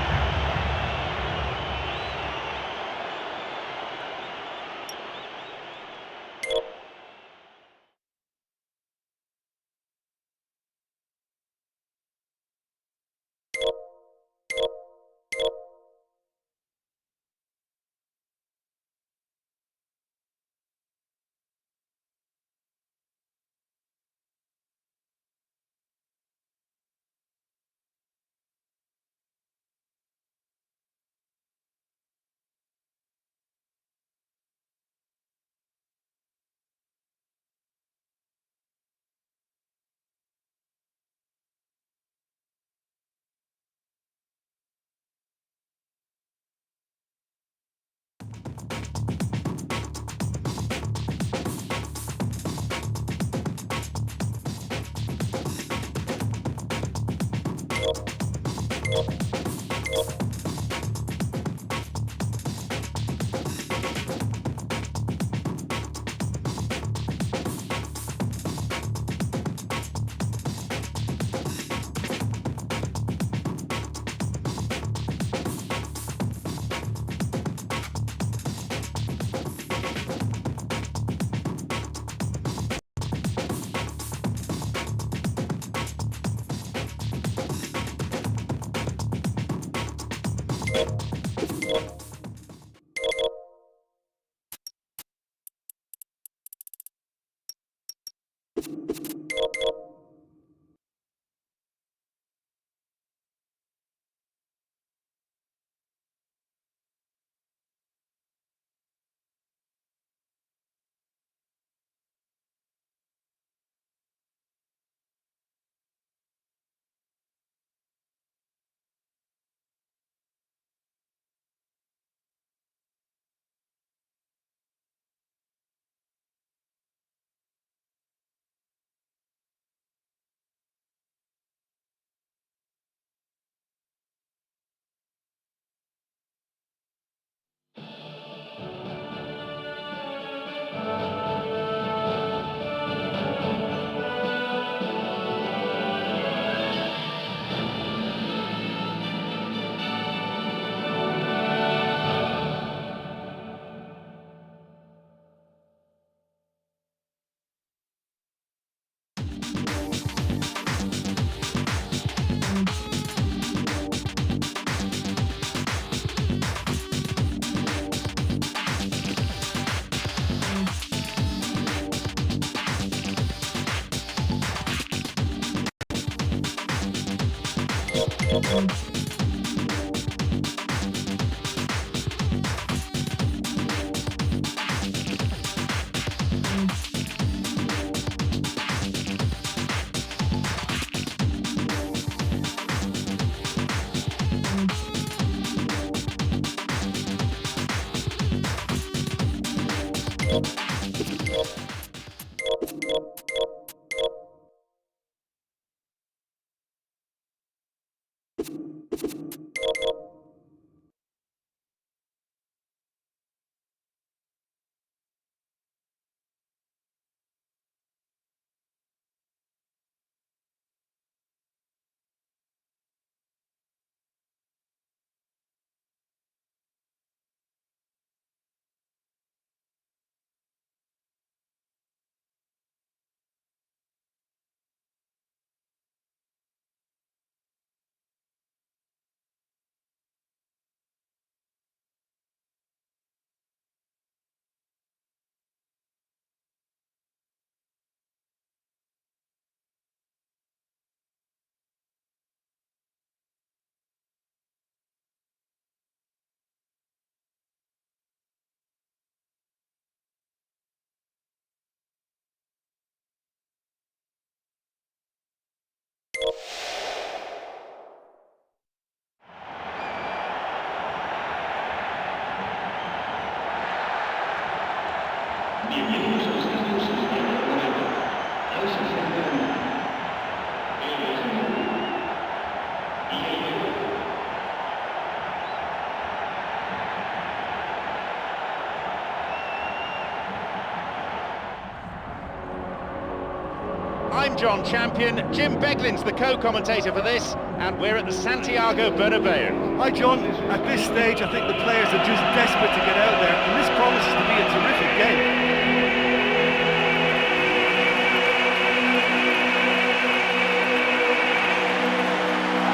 I'm John Champion, Jim Beglin's the co-commentator for this, and we're at the Santiago Bernabeu. Hi John, at this stage I think the players are just desperate to get out there, and this promises to be a terrific game.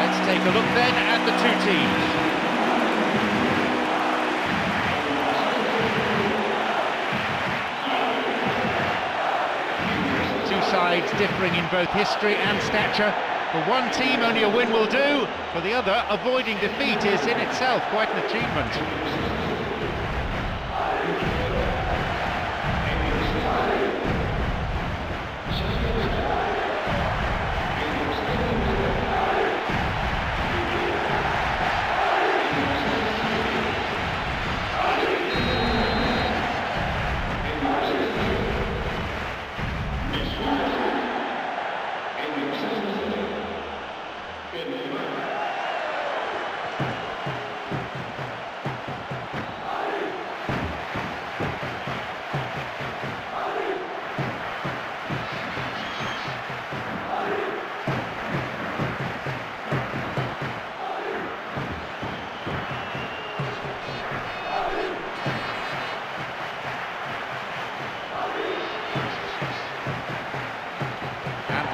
Let's take a look then at the two teams. Sides differing in both history and stature. For one team, only a win will do. For the other, avoiding defeat is in itself quite an achievement.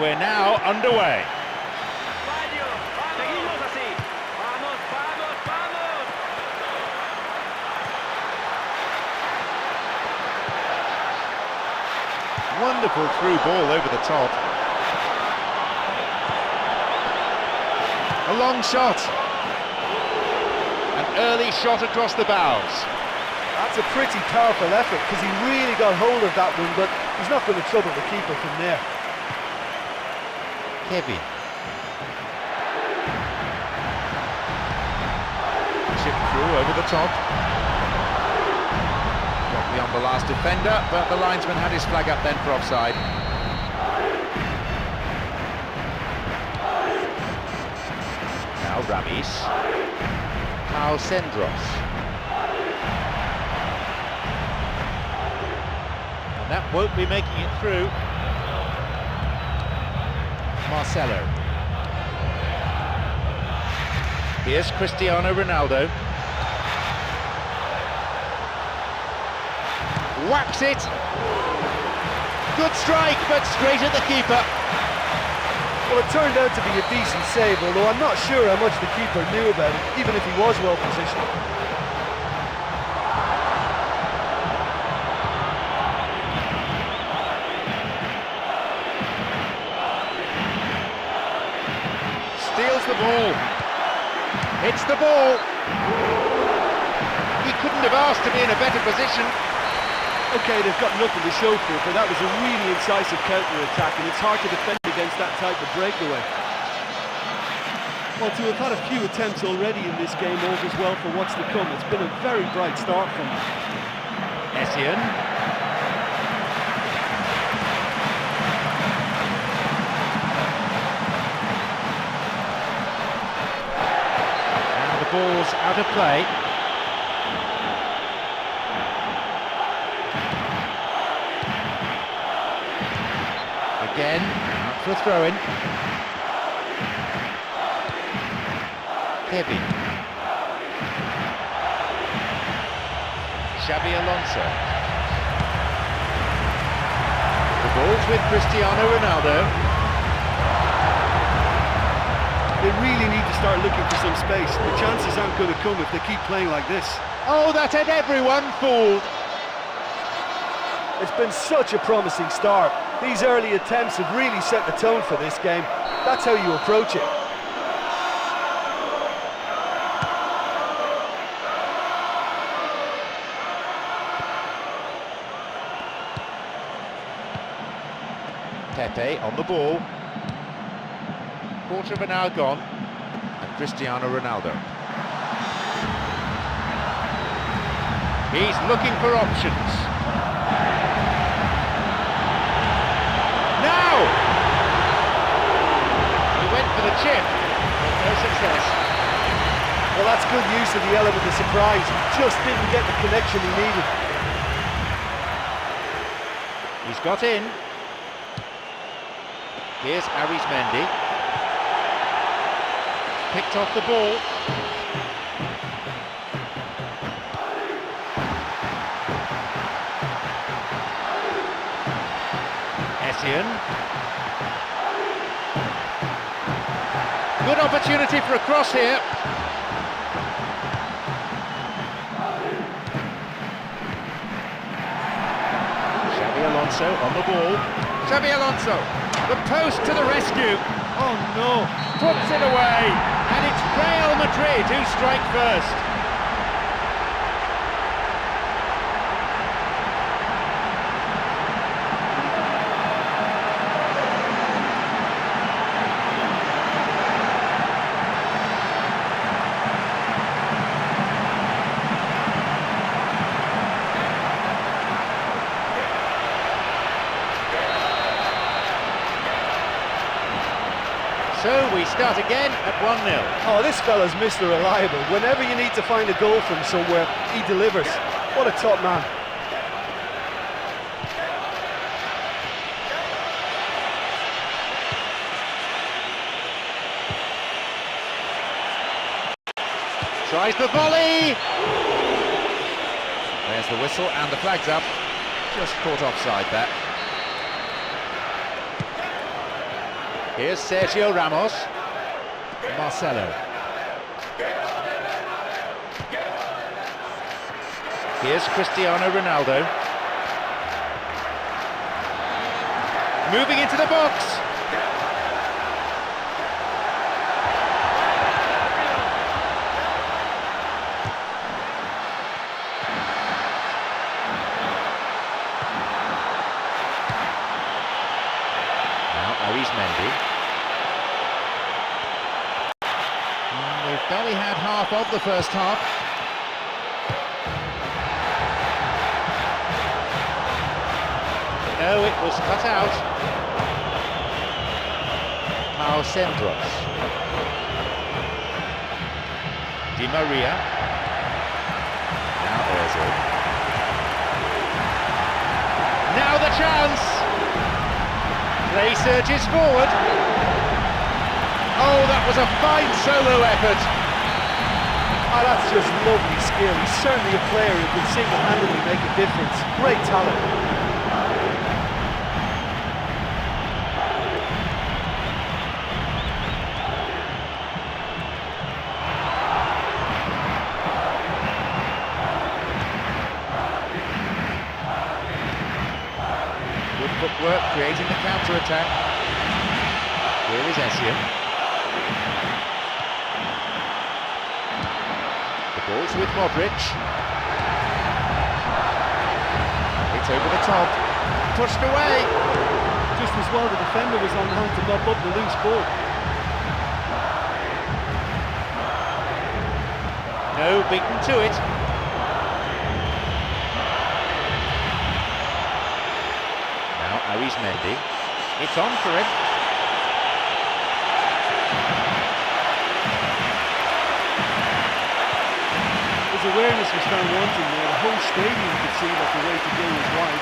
we're now underway. Seguimos así. Vamos, vamos, vamos. Wonderful through ball over the top. A long shot. An early shot across the bows. That's a pretty powerful effort because he really got hold of that one, but he's not going to trouble the keeper from there. Kevin. Chip through over the top. Got beyond the last defender, but the linesman had his flag up then for offside. Now Ramis. Pau Sendros. And that won't be making it through. Marcelo. Here's Cristiano Ronaldo. Whacks it. Good strike, but straight at the keeper. Well, it turned out to be a decent save, although I'm not sure how much the keeper knew about it, even if he was well positioned. Steals the ball. Hits the ball. He couldn't have asked to be in a better position. Okay, they've got nothing to show for it, but that was a really incisive counter-attack, and it's hard to defend against that type of breakaway. Well, to have had a few attempts already in this game augurs well for what's to come. It's been a very bright start from them. Essien. And the ball's out of play. Again, out for a throw-in. Kevin. Xabi Alonso. The ball's with Cristiano Ronaldo. They really need to start looking for some space. The chances aren't going to come if they keep playing like this. Oh, that had everyone fooled. It's been such a promising start. These early attempts have really set the tone for this game. That's how you approach it. Pepe on the ball. Quarter of an hour gone. And Cristiano Ronaldo. He's looking for options. Now! He went for the chip, but no success. Well, that's good use of the element of surprise. Just didn't get the connection he needed. He's got in. Here's Arizmendi. Picked off the ball. Essien. Good opportunity for a cross here. Xabi Alonso on the ball. Xabi Alonso, the post to the rescue. Oh no, puts it away. And it's Real Madrid who strike first. So we start again at 1-0. Oh, this fella's Mr. Reliable. Whenever you need to find a goal from somewhere, he delivers. What a top man. Tries the volley. There's the whistle and the flag's up. Just caught offside there. Here's Sergio Ramos. Marcelo. Here's Cristiano Ronaldo. Moving into the box. We've barely had half of the first half. No, it was cut out. Pau Centros. Di Maria. Now Ozil. Now the chance! Play surges forward. Oh, that was a fine solo effort. Oh, that's just lovely skill. He's certainly a player who can single-handedly make a difference. Great talent. Good footwork, creating the counter-attack. Here is Essien. The ball's with Modric. It's over the top. Pushed away. Just as well the defender was on hand to mop up the loose ball. No, beaten to it. Now Arizmendi. It's on for him. His awareness was found wanting there. The whole stadium could see that the way to go was wide.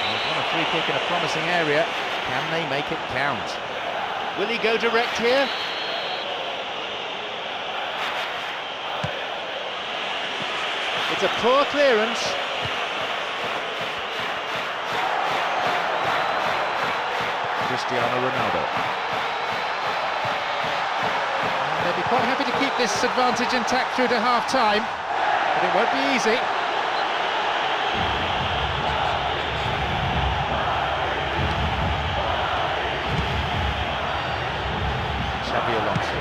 They've won a free kick in a promising area. Can they make it count? Will he go direct here? It's a poor clearance. Cristiano Ronaldo. And they'll be quite happy to keep this advantage intact through to half-time, but it won't be easy. Xabi Alonso.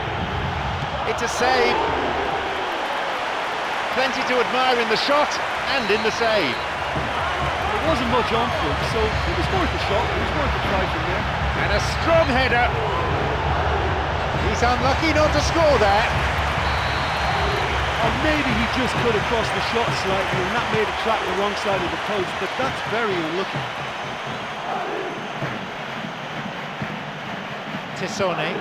It's a save. Plenty to admire in the shot and in the save. There wasn't much on for him, so it was worth a shot. It was worth a try from there. And a strong header. He's unlucky not to score there. Or maybe he just cut across the shot slightly and that made it track the wrong side of the post, but that's very unlucky. Tessone.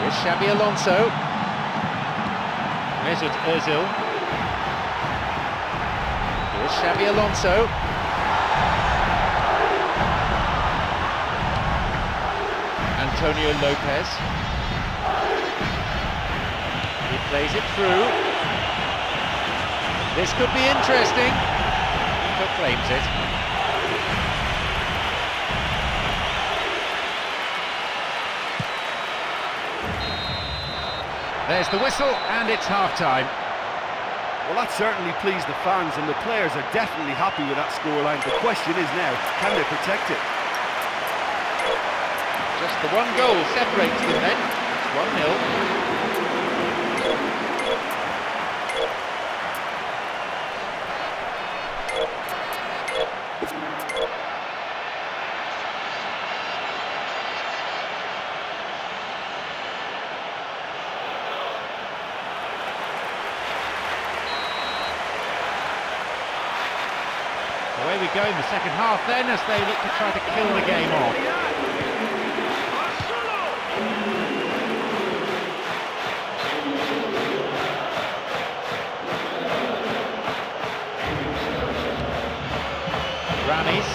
Here's Xabi Alonso. Mesut Ozil. Here's Xabi Alonso. Antonio Lopez. He plays it through. This could be interesting. But claims it. There's the whistle, and it's half-time. Well, that certainly pleased the fans, and the players are definitely happy with that scoreline. The question is now, can they protect it? Just the one goal separates them then. It's 1-0. Away we go in the second half then, as they look to try to kill the game off. Ramis.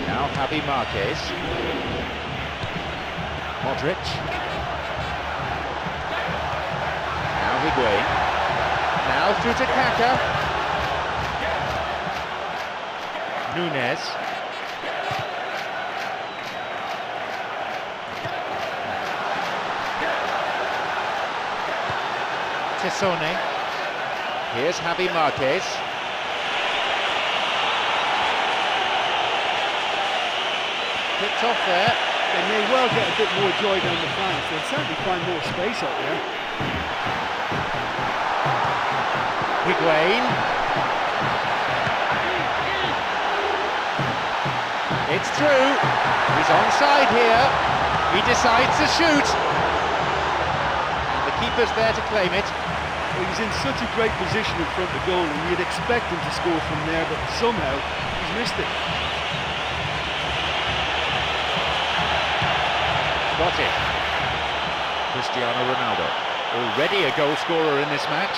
Now Javi Marquez. Modric. Now Higuain. Now through to Kaka. Nunez. Tessone. Here's Javi Marquez. Picked off there. They may well get a bit more joy down the flanks. They'll certainly find more space out there. Higuain. It's through. He's onside here. He decides to shoot. And the keeper's there to claim it. Well, he's in such a great position in front of goal, and you'd expect him to score from there, but somehow he's missed it. Got it. Cristiano Ronaldo, already a goal scorer in this match.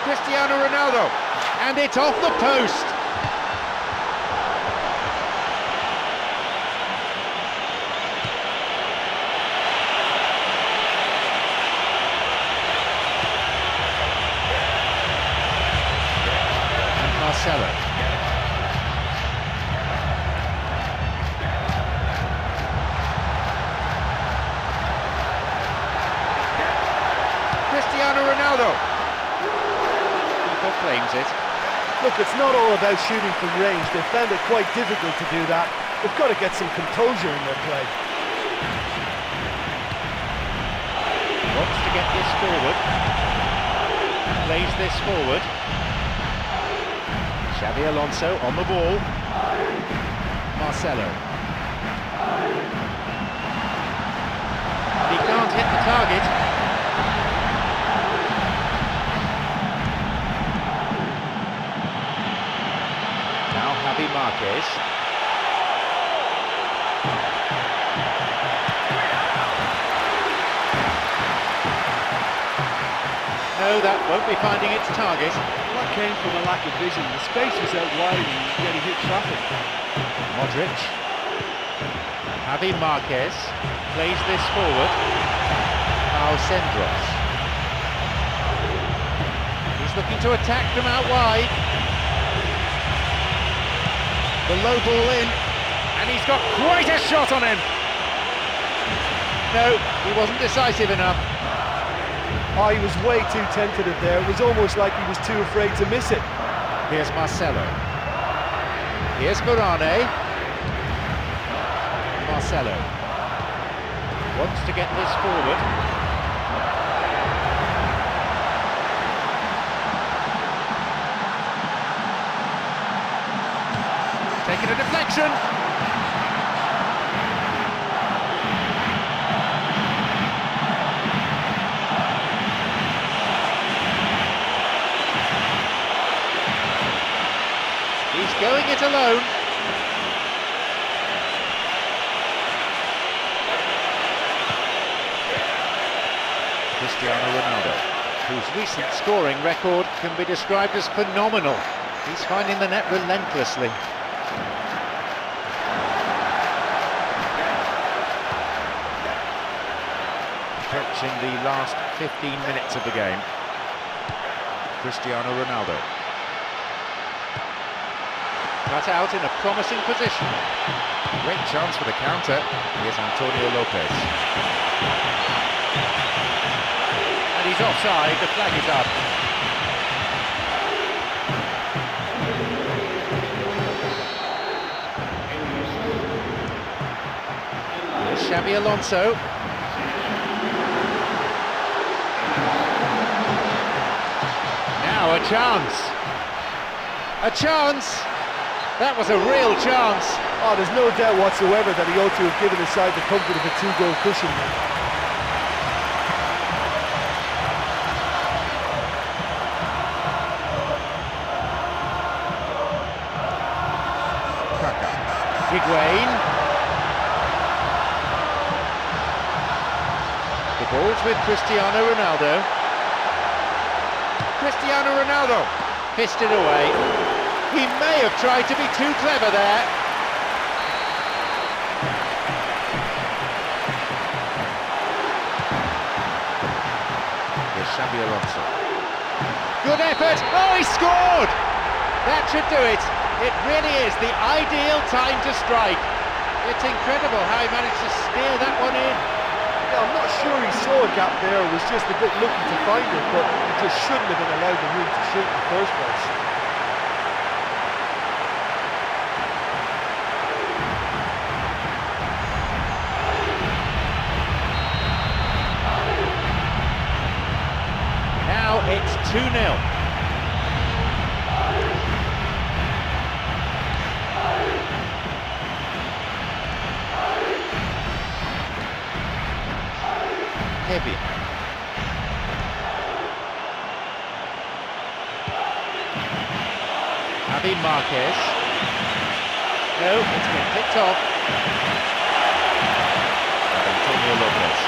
Cristiano Ronaldo, and it's off the post. And Marcelo. Cristiano Ronaldo. Keeper claims it. Look, it's not all about shooting from range. They found it quite difficult to do that. They've got to get some composure in their play. Wants to get this forward. Plays this forward. Xavi Alonso on the ball. Marcelo. He can't hit the target. Now Javi Marquez. No, that won't be finding its target. Well, that came from a lack of vision. The space was out wide and yet he hit traffic. Modric. Javi Marquez plays this forward. Alcendros. He's looking to attack from out wide. The low ball in, and he's got quite a shot on him. No, he wasn't decisive enough. Oh, he was way too tentative there. It was almost like he was too afraid to miss it. Here's Marcelo. Here's Varane. Marcelo wants to get this forward. Taking a deflection. He's going it alone. Cristiano Ronaldo, whose recent scoring record can be described as phenomenal. He's finding the net relentlessly. Approaching the last 15 minutes of the game. Cristiano Ronaldo. Cut out in a promising position. Great chance for the counter. Here's Antonio Lopez. And he's offside, the flag is up. Here's Xavi Alonso. Now a chance. A chance. That was a real chance. Oh, there's no doubt whatsoever that he ought to have given his side the comfort of a two-goal cushion. Kaka. Higuain. The ball's with Cristiano Ronaldo. Cristiano Ronaldo fisted away. He may have tried to be too clever there. good effort. Oh, he scored! That should do it. It really is the ideal time to strike. It's incredible how he managed to steer that one in. Yeah, I'm not sure he saw a gap there, was just a bit lucky to find it, but he just shouldn't have been allowed the room to shoot in the first place. Now it's 2-0. Heavy. Javi Marquez. No, it's been picked off. Antonio Lopez.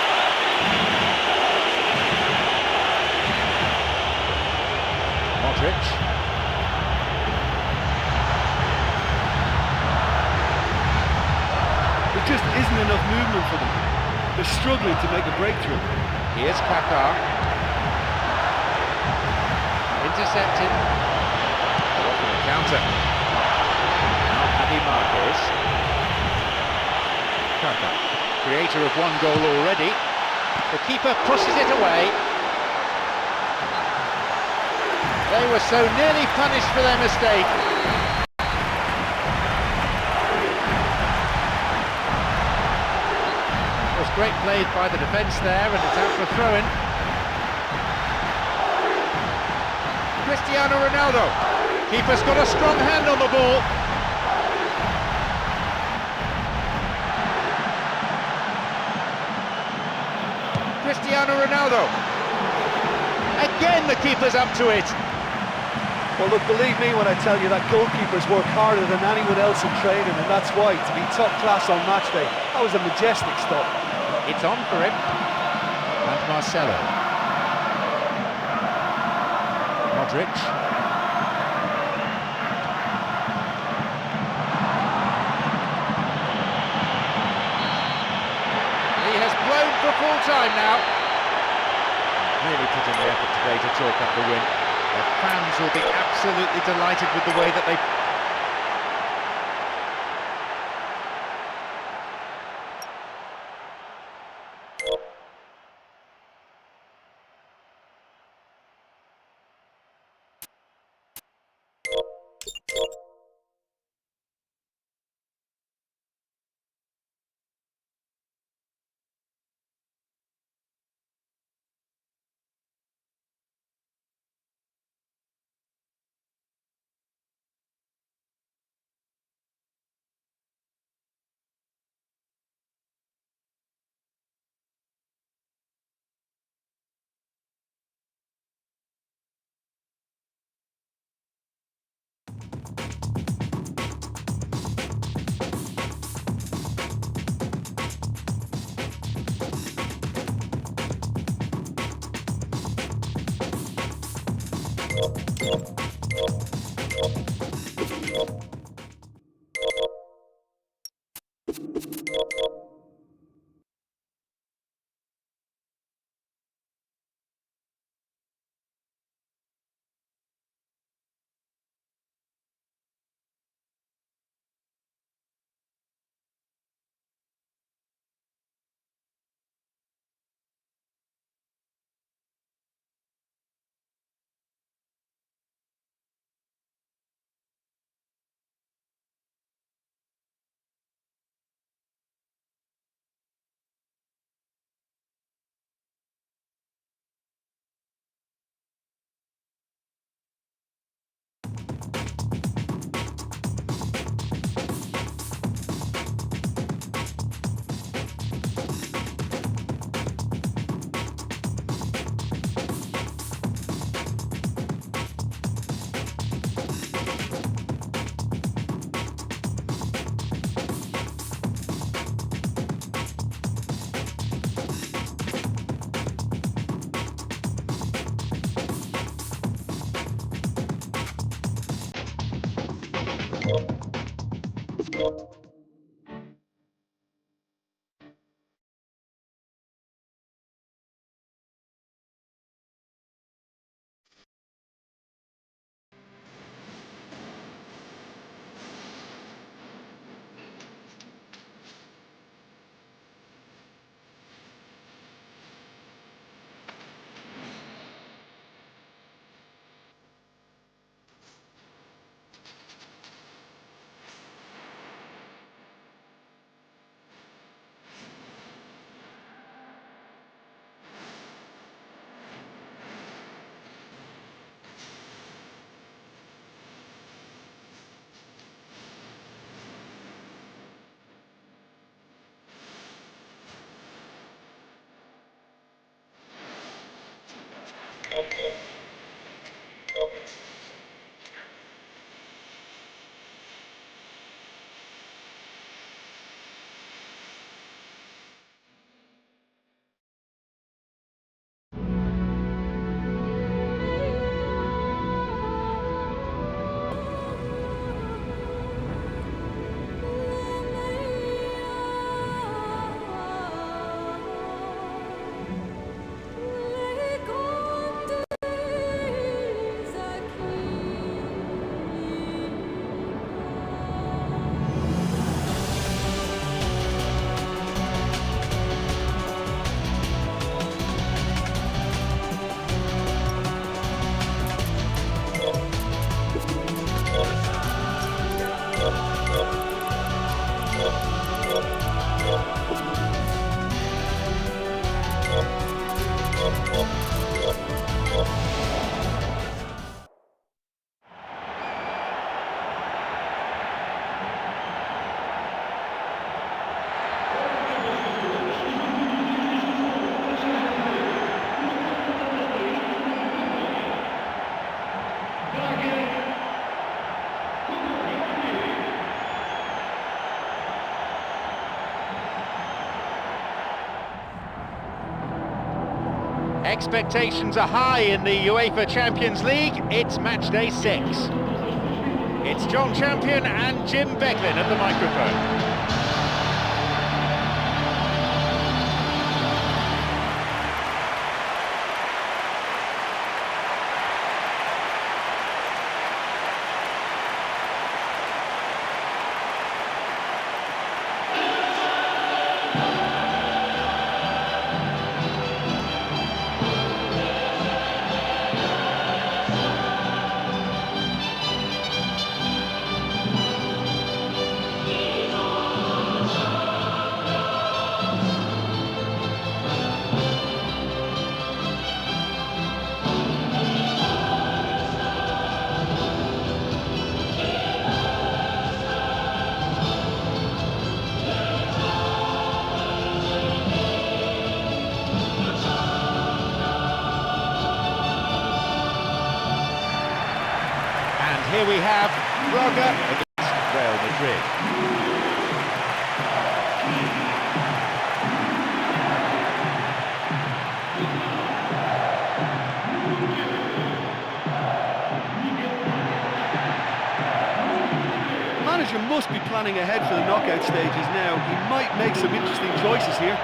Modric. There just isn't enough movement for them. They're struggling to make a breakthrough. Here's Kaká. Intercepted. They're off the counter. Now Javi Marquez. Kaká, creator of one goal already. The keeper pushes it away. They were so nearly punished for their mistake. It was great play by the defence there, and it's out for a throw-in. Cristiano Ronaldo. Keeper's got a strong hand on the ball. Cristiano Ronaldo. Again, the keeper's up to it. Well, look, believe me when I tell you that goalkeepers work harder than anyone else in training, and that's why, to be top class on match day, that was a majestic stop. It's on for him. And Marcelo. Modric. He has blown for full time now. Really put in the effort today to chalk up the win. Their fans will be absolutely delighted with the way that they Expectations are high in the UEFA Champions League. It's match day 6. It's John Champion and Jim Beglin at the microphone. Here we have Braga against Real Madrid. The manager must be planning ahead for the knockout stages now. He might make some interesting choices here.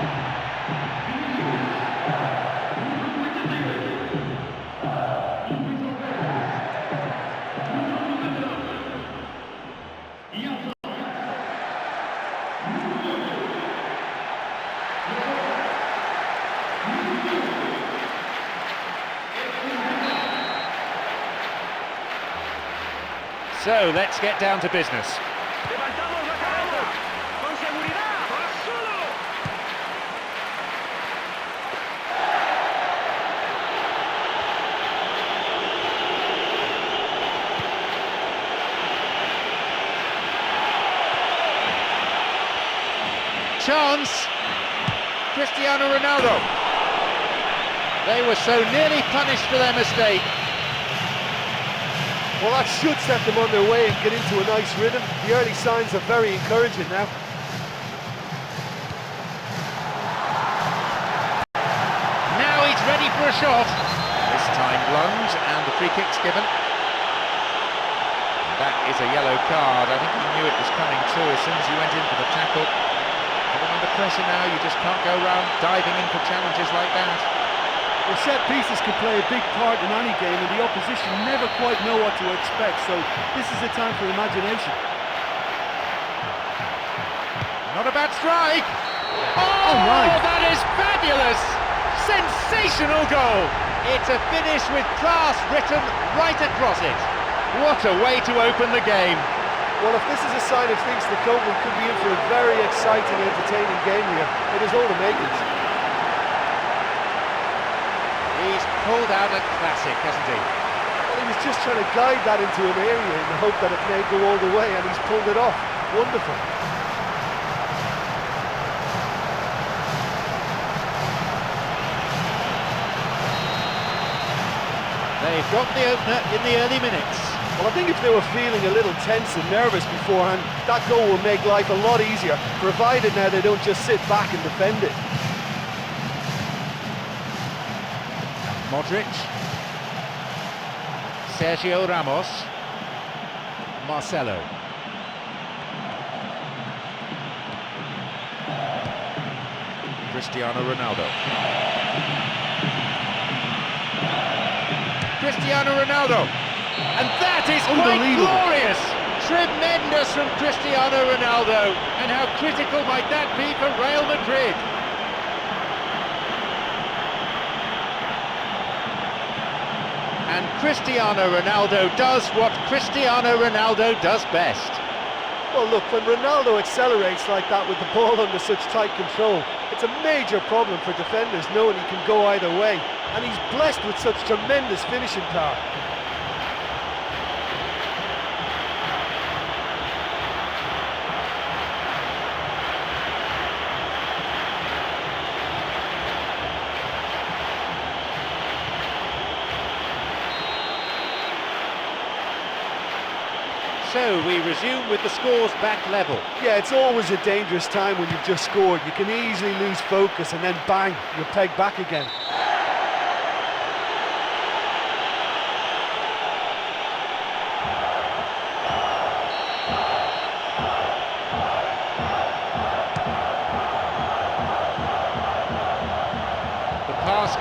So let's get down to business. Levantamos la cabeza. Con seguridad. ¡Vas solo! Chance. Cristiano Ronaldo. They were so nearly punished for their mistake. Well, that should set them on their way and get into a nice rhythm. The early signs are very encouraging now. Now he's ready for a shot. This time lunge and the free kick's given. That is a yellow card. I think he knew it was coming too as soon as he went in for the tackle. Getting under pressure now, you just can't go around diving in for challenges like that. Well, set pieces can play a big part in any game, and the opposition never quite know what to expect, so this is a time for imagination. Not a bad strike! Oh my! That is fabulous! Sensational goal! It's a finish with class written right across it. What a way to open the game. Well, if this is a sign of things to come, we could be in for a very exciting, entertaining game here. It is all the makings. He's pulled out a classic, hasn't he? Well, he was just trying to guide that into an area in the hope that it may go all the way, and he's pulled it off. Wonderful. They've got the opener in the early minutes. Well, I think if they were feeling a little tense and nervous beforehand, that goal will make life a lot easier, provided now they don't just sit back and defend it. Modric, Sergio Ramos, Marcelo. Cristiano Ronaldo. Cristiano Ronaldo. And that is quite glorious! Tremendous from Cristiano Ronaldo. And how critical might that be for Real Madrid? And Cristiano Ronaldo does what Cristiano Ronaldo does best. Well, look, when Ronaldo accelerates like that with the ball under such tight control, it's a major problem for defenders knowing he can go either way. And he's blessed with such tremendous finishing power. So we resume with the scores back level. Yeah, it's always a dangerous time when you've just scored. You can easily lose focus and then bang, you're pegged back again.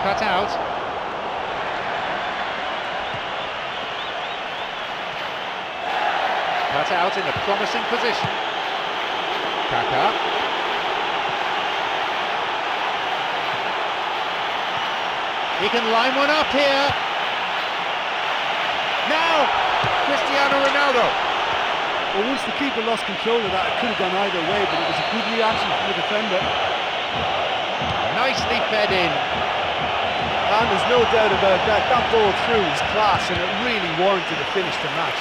cut out. Cut out in a promising position. Kaka. He can line one up here. Now, Cristiano Ronaldo. Well, once the keeper lost control of that, it could have gone either way, but it was a good reaction from the defender. Nicely fed in. And there's no doubt about that. That ball through was class, and it really warranted a finish to match.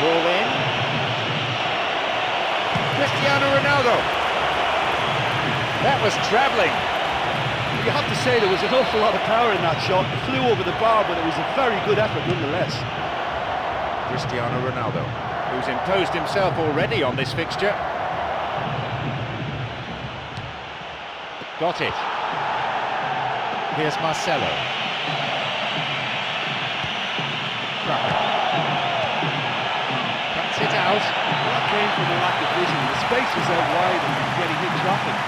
Ball in. Cristiano Ronaldo. That was travelling. You have to say there was an awful lot of power in that shot. It flew over the bar, but it was a very good effort nonetheless. Cristiano Ronaldo, who's imposed himself already on this fixture. Got it. Here's Marcelo. Cuts it out. Well, that came from a lack of vision. The space was out wide and yet he hit traffic.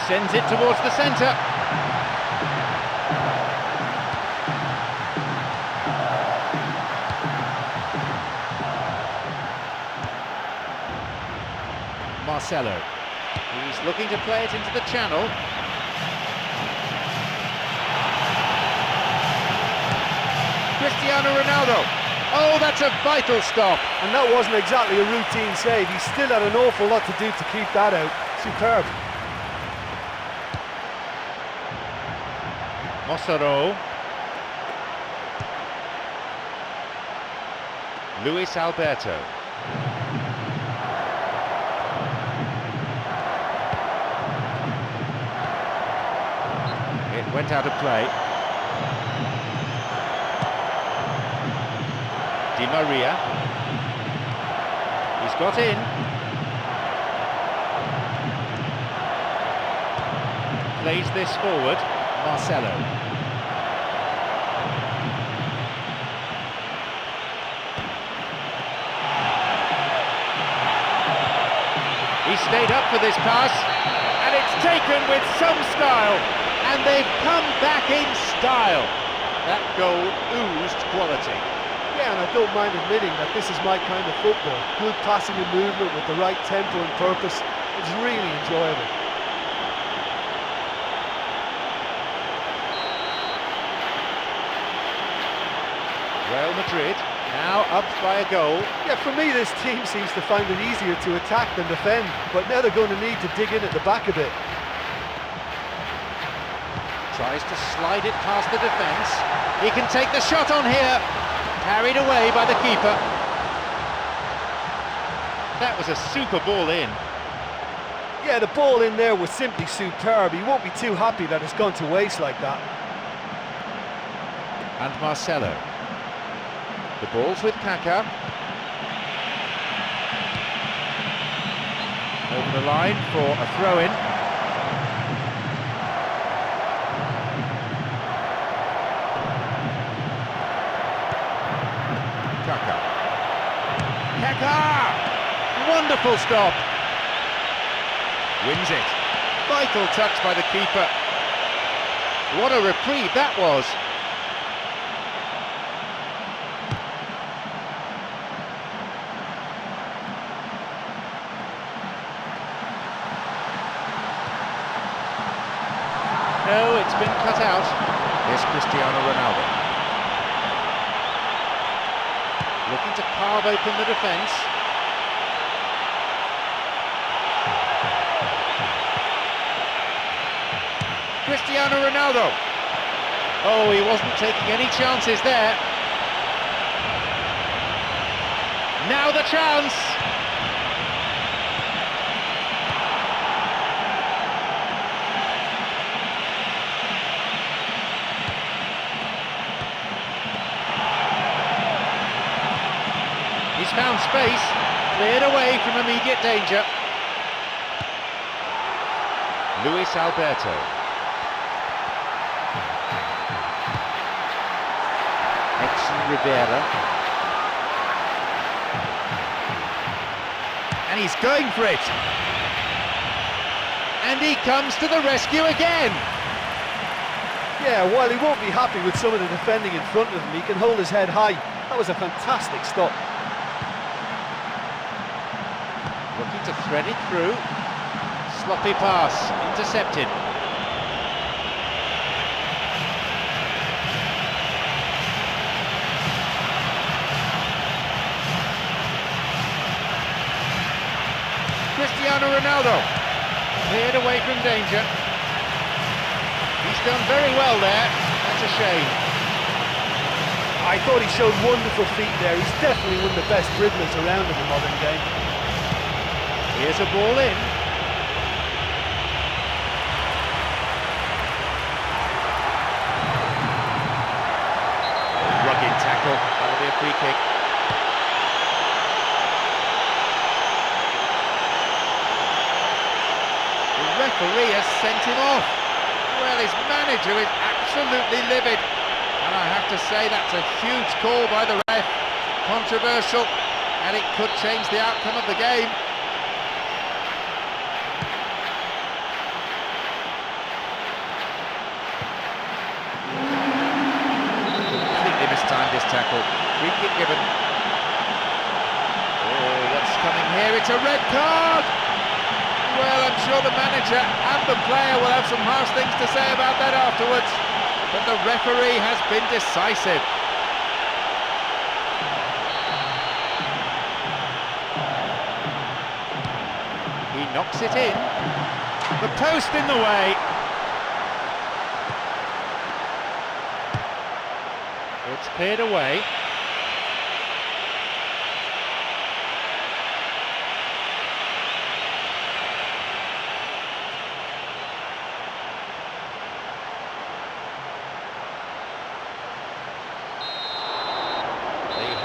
Sends it towards the centre. Marcelo. He's looking to play it into the channel. Cristiano Ronaldo. Oh, that's a vital stop. And that wasn't exactly a routine save. He still had an awful lot to do to keep that out. Superb. Mossero. Luis Alberto. It went out of play. Di Maria. He's got in. Plays this forward. Marcelo. He stayed up for this pass, and it's taken with some style, and they've come back in style. That goal oozed quality. Yeah, and I don't mind admitting that this is my kind of football. Good passing and movement with the right tempo and purpose. It's really enjoyable. Real Madrid now up by a goal. Yeah, for me this team seems to find it easier to attack than defend, but now they're going to need to dig in at the back a bit. Tries to slide it past the defence. He can take the shot on here. Carried away by the keeper. That was a super ball in. Yeah, the ball in there was simply superb. He won't be too happy that it's gone to waste like that. And Marcelo. The ball's with Kaka. Over the line for a throw-in. Kaka. Kaka! Wonderful stop. Wins it. Vital touch by the keeper. What a reprieve that was. No, it's been cut out. Here's Cristiano Ronaldo. Looking to carve open the defence. Cristiano Ronaldo. Oh, he wasn't taking any chances there. Now the chance. He's found space, cleared away from immediate danger. Luis Alberto. Rivera. And he's going for it. And he comes to the rescue again. Yeah, while he won't be happy with some of the defending in front of him, he can hold his head high. That was a fantastic stop. Looking to thread it through. Sloppy pass, intercepted. Cristiano Ronaldo, cleared away from danger. He's done very well there, that's a shame. I thought he showed wonderful feet there. He's definitely one of the best dribblers around in the modern game. Here's a ball in. Rugged tackle, that'll be a free kick. The referee has sent him off. Well, his manager is absolutely livid. And I have to say that's a huge call by the ref. Controversial, and it could change the outcome of the game. Completely mistimed this tackle. Free kick given. Oh, what's coming here? It's a red card! Well, I'm sure the manager and the player will have some harsh things to say about that afterwards. But the referee has been decisive. He knocks it in. The post in the way. It's cleared away.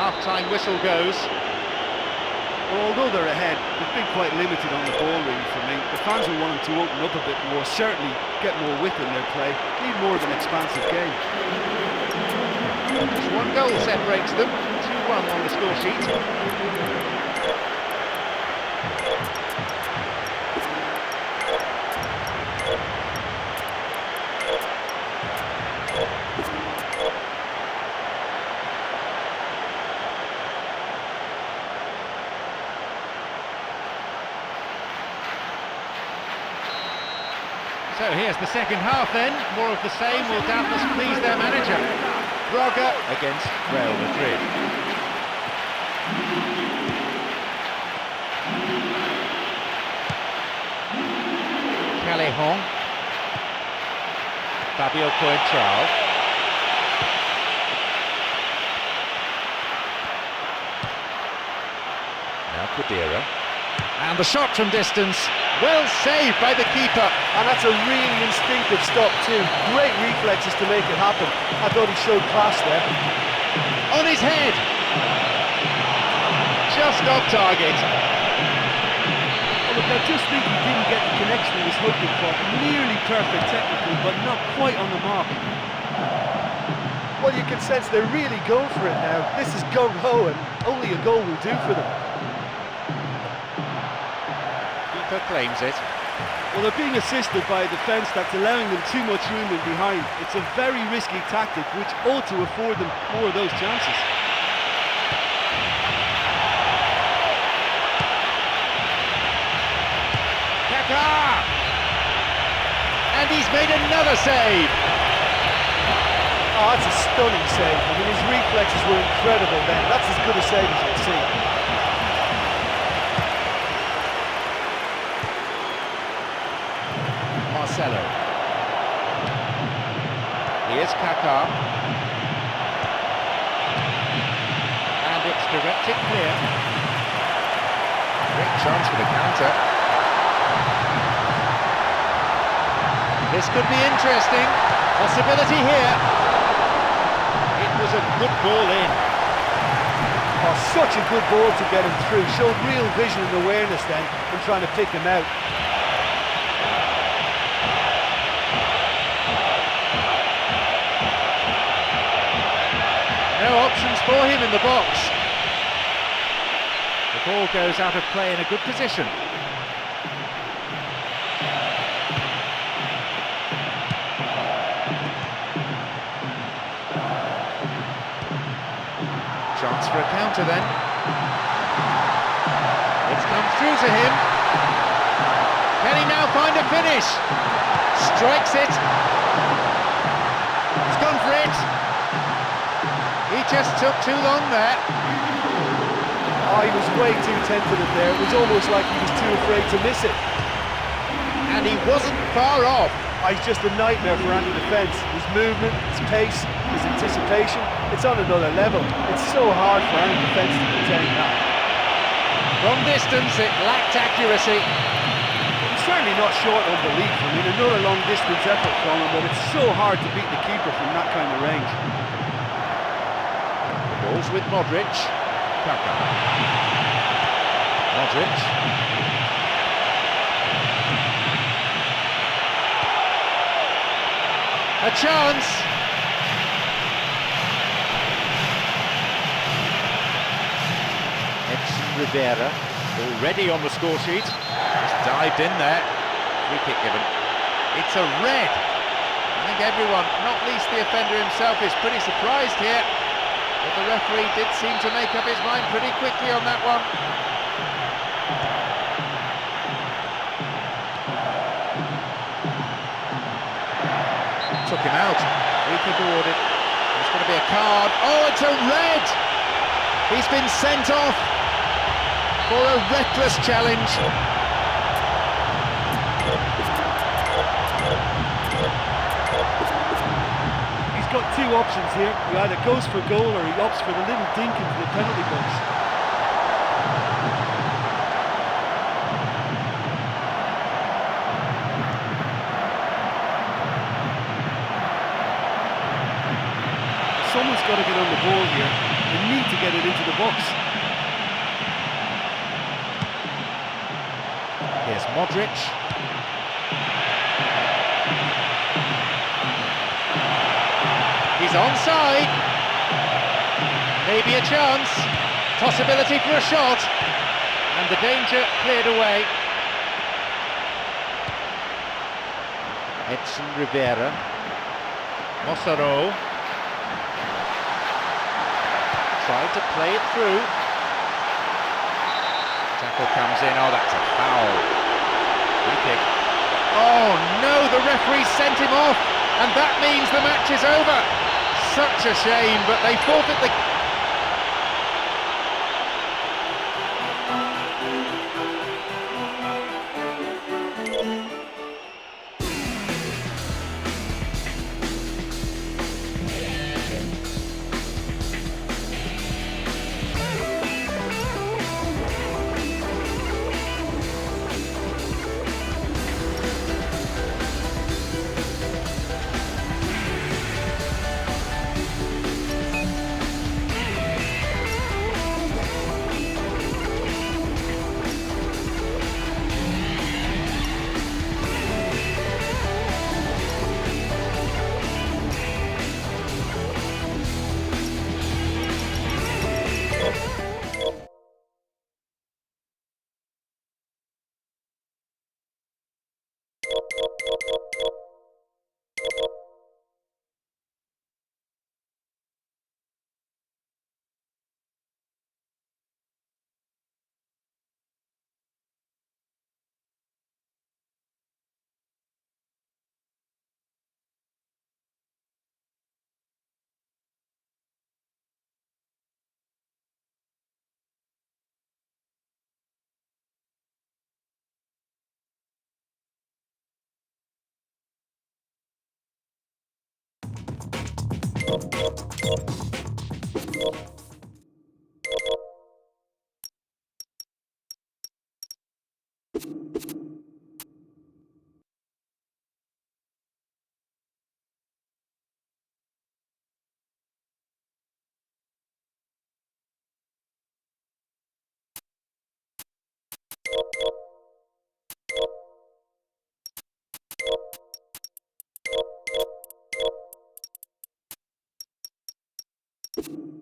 Half-time whistle goes. Well, although they're ahead, they've been quite limited on the ball really for me. The fans will want them to open up a bit more, certainly get more width in their play, need more of an expansive game. Just one goal separates them, 2-1 on the score sheet. So here's the second half then. More of the same will doubtless please their manager. Braga against Real Madrid. Callejon. Fabio Coentrao. Now Cadera. And the shot from distance, well saved by the keeper. And that's a really instinctive stop too. Great reflexes to make it happen. I thought he showed class there. On his head. Just off target. Well, look, I just think he didn't get the connection he was hoping for. Nearly perfect technically, but not quite on the mark. Well, you can sense they're really going for it now. This is gung-ho and only a goal will do for them. Claims it. Well, they're being assisted by a defence that's allowing them too much room in behind. It's a very risky tactic which ought to afford them more of those chances. Kaká! And he's made another save. Oh, that's a stunning save. I mean, his reflexes were incredible then. That's as good a save as you'll see. Marcelo. Here's Kaká. And it's directed clear. Great chance for the counter. This could be interesting. Possibility here. It was a good ball in. Oh, such a good ball to get him through. Showed real vision and awareness then in trying to pick him out. No options for him in the box. The ball goes out of play in a good position. Chance for a counter then. It's come through to him. Can he now find a finish? Strikes it. He's gone for it. He just took too long there. Oh, he was way too tentative there. It was almost like he was too afraid to miss it. And he wasn't far off. Oh, he's just a nightmare for any defence. His movement, his pace, his anticipation, it's on another level. It's so hard for any defence to contain that. From distance, it lacked accuracy. He's certainly not short on belief. I mean, another long-distance effort from him, but it's so hard to beat the keeper from that kind of range. The ball's with Modric. Kaka. Modric. A chance. Edson Rivera already on the score sheet. Just dived in there. Free kick given. It's a red. I think everyone, not least the offender himself, is pretty surprised here. But the referee did seem to make up his mind pretty quickly on that one. Took him out. Free kick awarded. It's going to be a card. Oh, it's a red! He's been sent off for a reckless challenge. He's got two options here. He either goes for goal or he opts for the little dink into the penalty box. Someone's got to get on the ball here. They need to get it into the box. Here's Modric. He's onside. Maybe a chance. Possibility for a shot. And the danger cleared away. Edson Rivera. Mossaro. Tried to play it through. Tackle comes in. Oh, that's a foul. Free kick. Oh no, the referee sent him off, and that means the match is over. Such a shame, but they forfeit the... You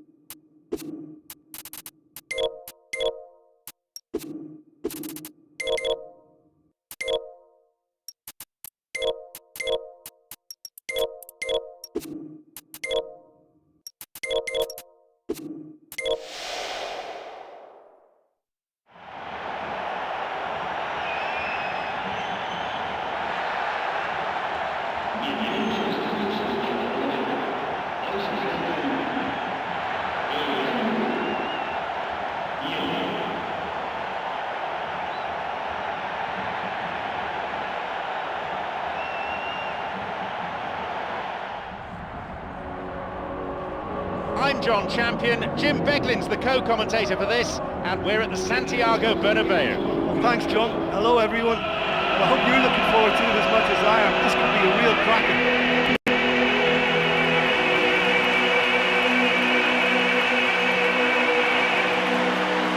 I'm John Champion, Jim Beglin's the co-commentator for this, and we're at the Santiago Bernabeu. Thanks, John. Hello, everyone. I hope you're looking forward to it as much as I am. This could be a real cracker.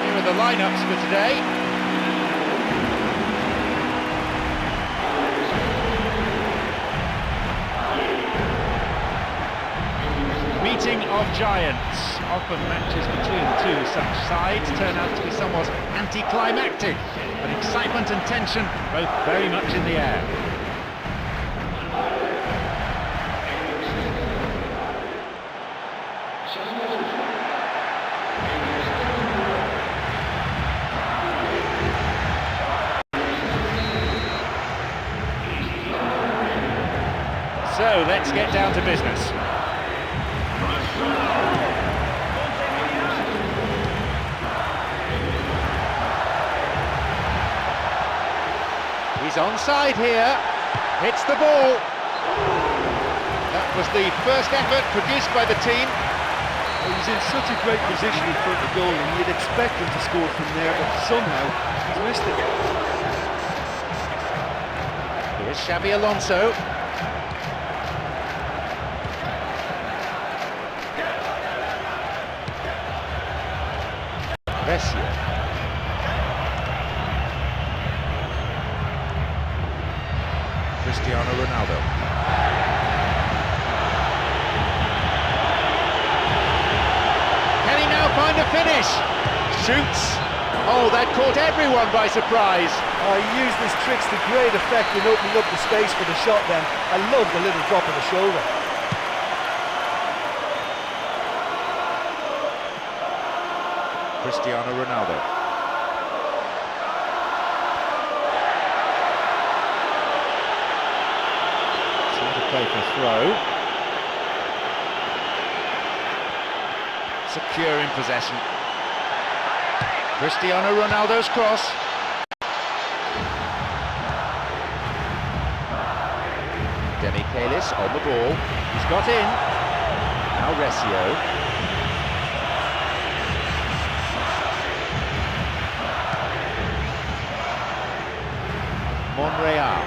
Here are the lineups for today. Meeting of giants. Often matches between two such sides turn out to be somewhat anticlimactic, but excitement and tension both very much in the air. So let's get down to business. He's onside here, hits the ball. That was the first effort produced by the team. He's in such a great position in front of goal, and you'd expect him to score from there, but somehow he's missed it. Here's Xabi Alonso. Messi. Cristiano Ronaldo. Can he now find a finish? Shoots. Oh, that caught everyone by surprise. He used his tricks to great effect in opening up the space for the shot then. I love the little drop of the shoulder. Cristiano Ronaldo. Play for throw. Secure in possession. Cristiano Ronaldo's cross. Demichelis on the ball. He's got in. Now Resio. Monreal.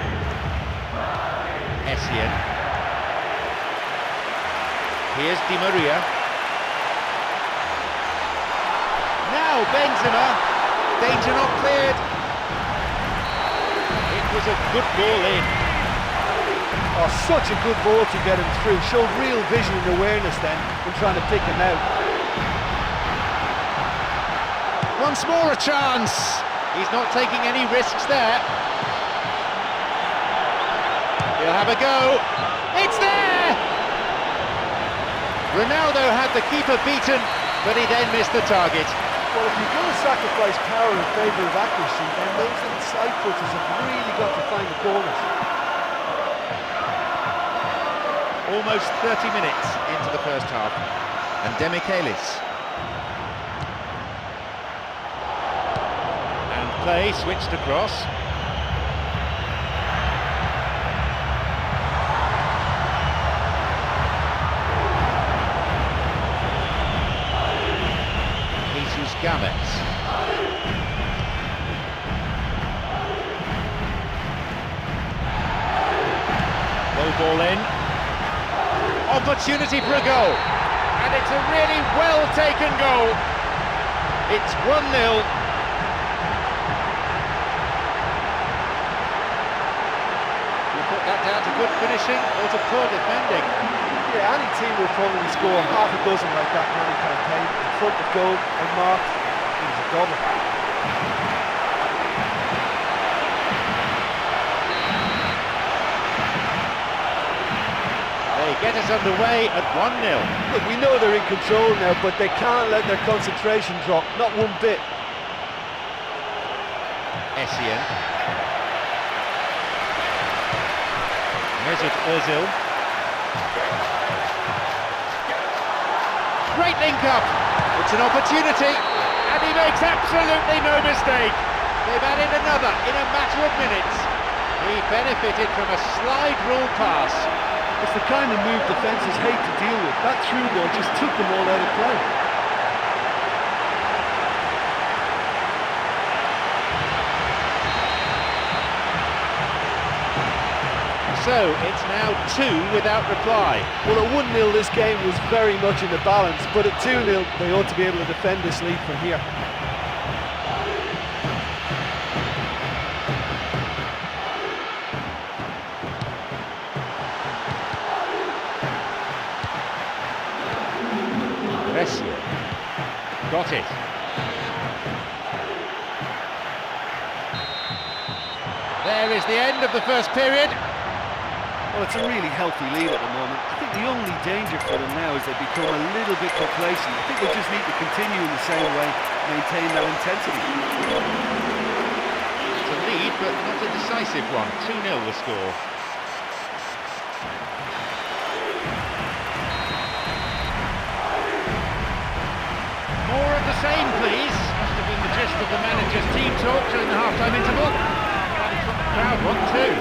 Essien. Here's Di Maria. Now Benzema. Danger not cleared. It was a good ball in. Oh, such a good ball to get him through. Showed real vision and awareness then in trying to pick him out. Once more a chance. He's not taking any risks there. He'll have a go. It's there! Ronaldo had the keeper beaten, but he then missed the target. Well, if you're going to sacrifice power in favour of accuracy, then those little side footers have really got to find the corners. Almost 30 minutes into the first half, and Demichelis. And play switched across. Gamet. Low ball in. Opportunity for a goal. And it's a really well taken goal. It's 1-0. You put that down to good finishing or to poor defending? Yeah, any team will probably score half a dozen like that in any campaign. In front of goal and marked, it was a double. They get us underway at 1-0. Look, we know they're in control now, but they can't let their concentration drop, not one bit. Essien. Mesut Ozil. Great link up. It's an opportunity, and he makes absolutely no mistake. They've added another in a matter of minutes. He benefited from a slide rule pass. It's the kind of move defences hate to deal with. That through ball just took them all out of play. So it's now 2 without reply. Well, at 1-0 this game was very much in the balance, but at 2-0 they ought to be able to defend this lead from here. Got it. There is the end of the first period. Well, it's a really healthy lead at the moment. I think the only danger for them now is they become a little bit complacent. I think they just need to continue in the same way, maintain that intensity. It's a lead, but not a decisive one. 2-0 the score. More of the same, please. Must have been the gist of the manager's team talk during the half-time interval. And from the crowd, one too.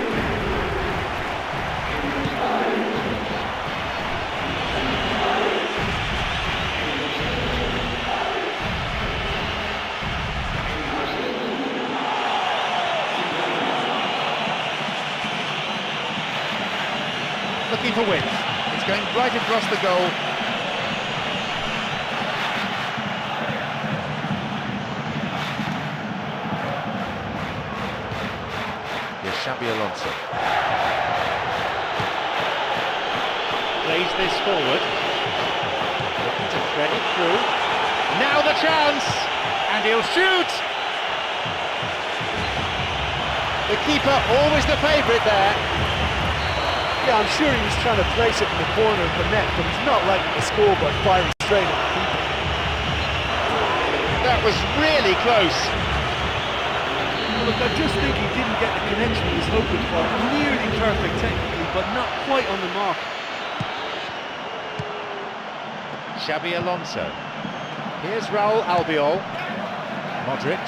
Looking for width. It's going right across the goal. Here's Xabi Alonso. Plays this forward. Looking to thread it through. Now the chance! And he'll shoot! The keeper always the favourite there. Yeah, I'm sure he was trying to place it in the corner of the net, but he's not likely to score by firing straight at the keeper. That was really close. Look, I just think he didn't get the connection he was hoping for. Nearly perfect technically, but not quite on the mark. Xabi Alonso. Here's Raul Albiol. Modric.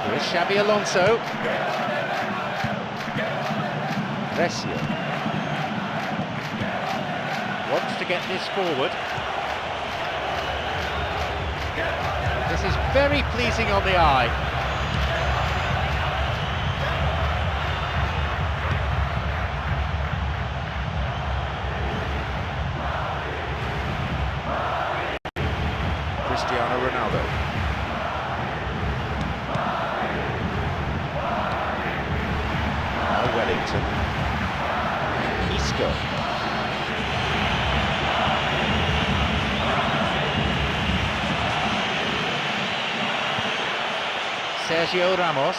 Here's Xabi Alonso. Resio wants to get this forward. This is very pleasing on the eye. Cristiano Ronaldo. Now Wellington. Isco. Sergio Ramos.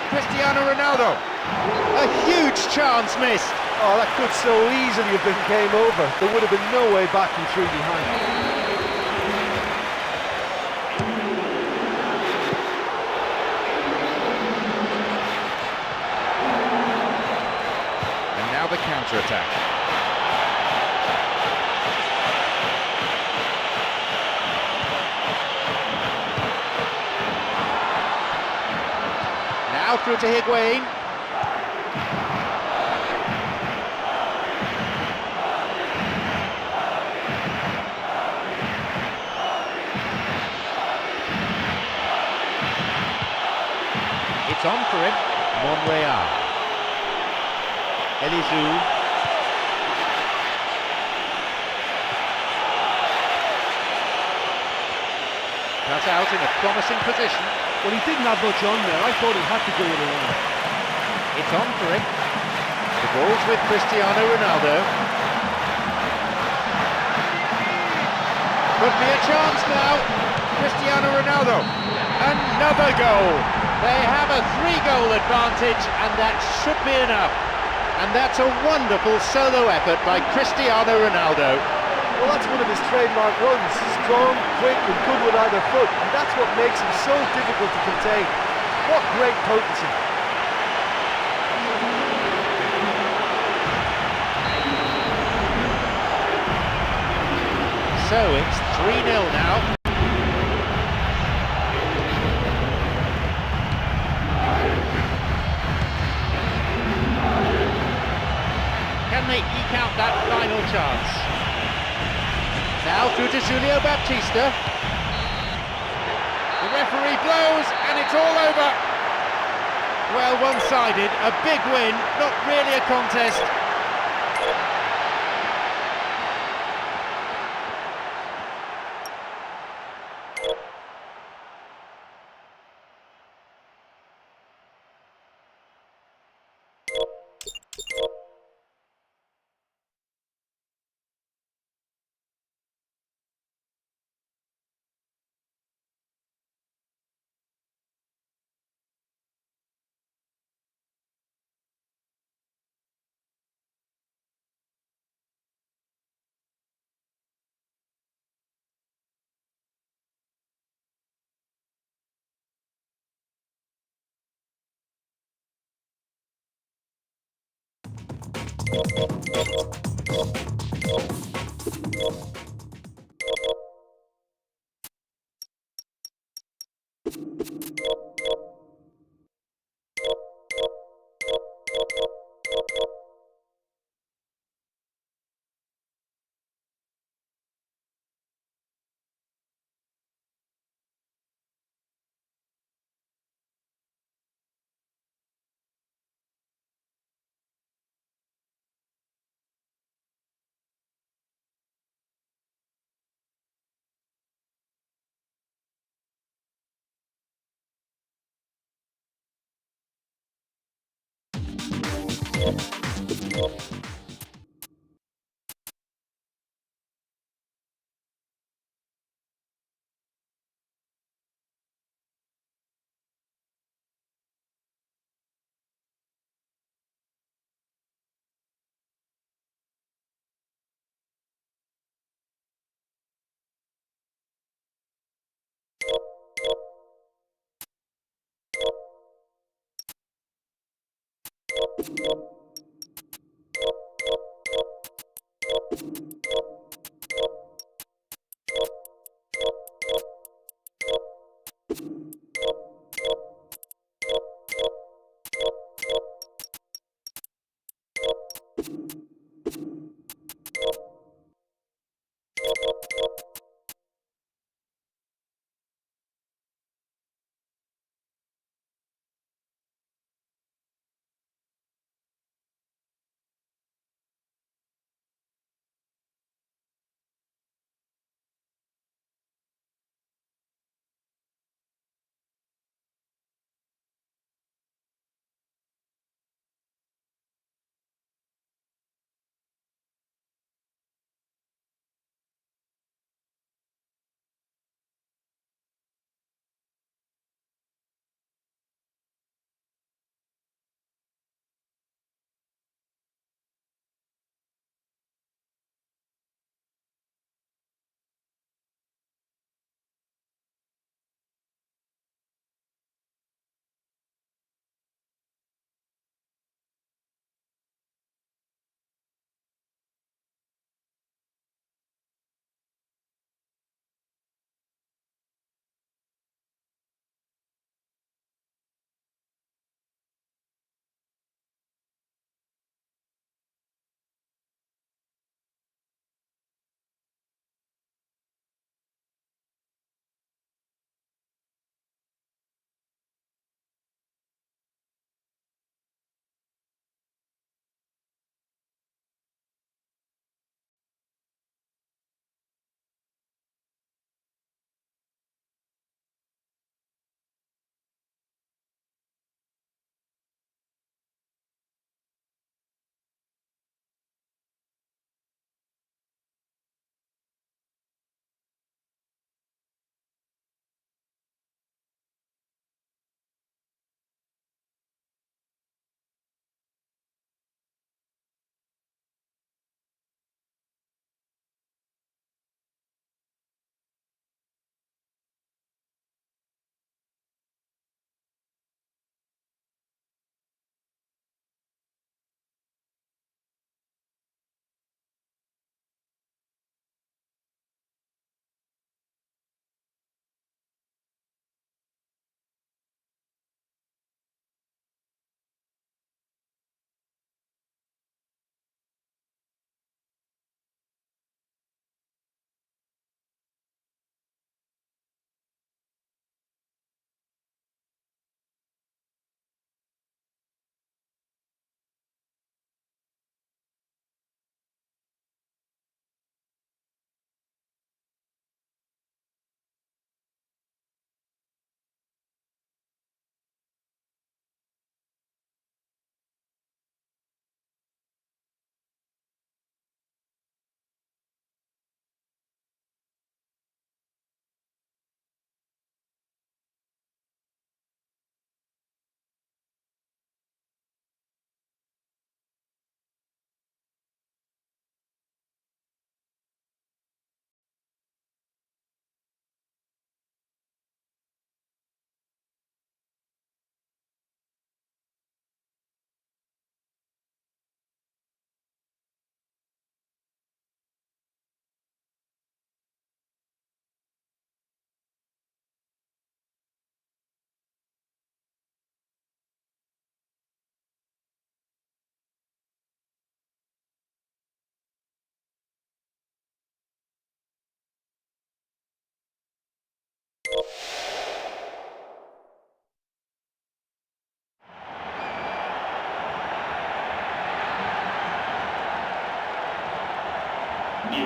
Cristiano Ronaldo. A huge chance missed. Oh, that could so easily have been game over. There would have been no way backing through behind. The counter-attack. Now through to Higuain. It's on for him. Monreal. Eliseu. Cut out in a promising position. Well, he didn't have much on there. I thought he had to go it alone. It's on for him. The ball's with Cristiano Ronaldo. Could be a chance now. Cristiano Ronaldo. Another goal. They have a 3-goal advantage, and that should be enough. And that's a wonderful solo effort by Cristiano Ronaldo. Well, that's one of his trademark runs. Strong, quick and good with either foot. And that's what makes him so difficult to contain. What great potency. So it's 3-0 now. Can they eke out that final chance? Now through to Julio Baptista. The referee blows and it's all over. Well, one-sided, a big win, not really a contest.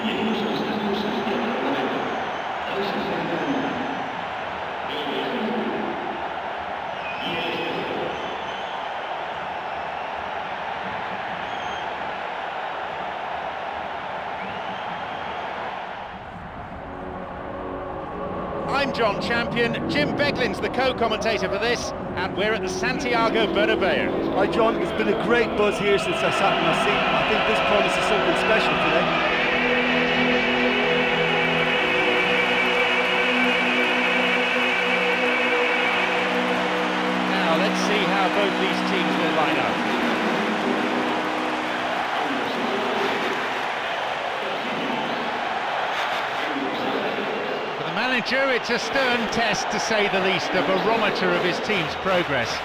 I'm John Champion, Jim Beglin's the co-commentator for this, and we're at the Santiago Bernabeu. Hi John, there's been a great buzz here since I sat in my seat. I think this promises something special today. Now let's see how both these teams will line up. For the manager, it's a stern test, to say the least, a barometer of his team's progress.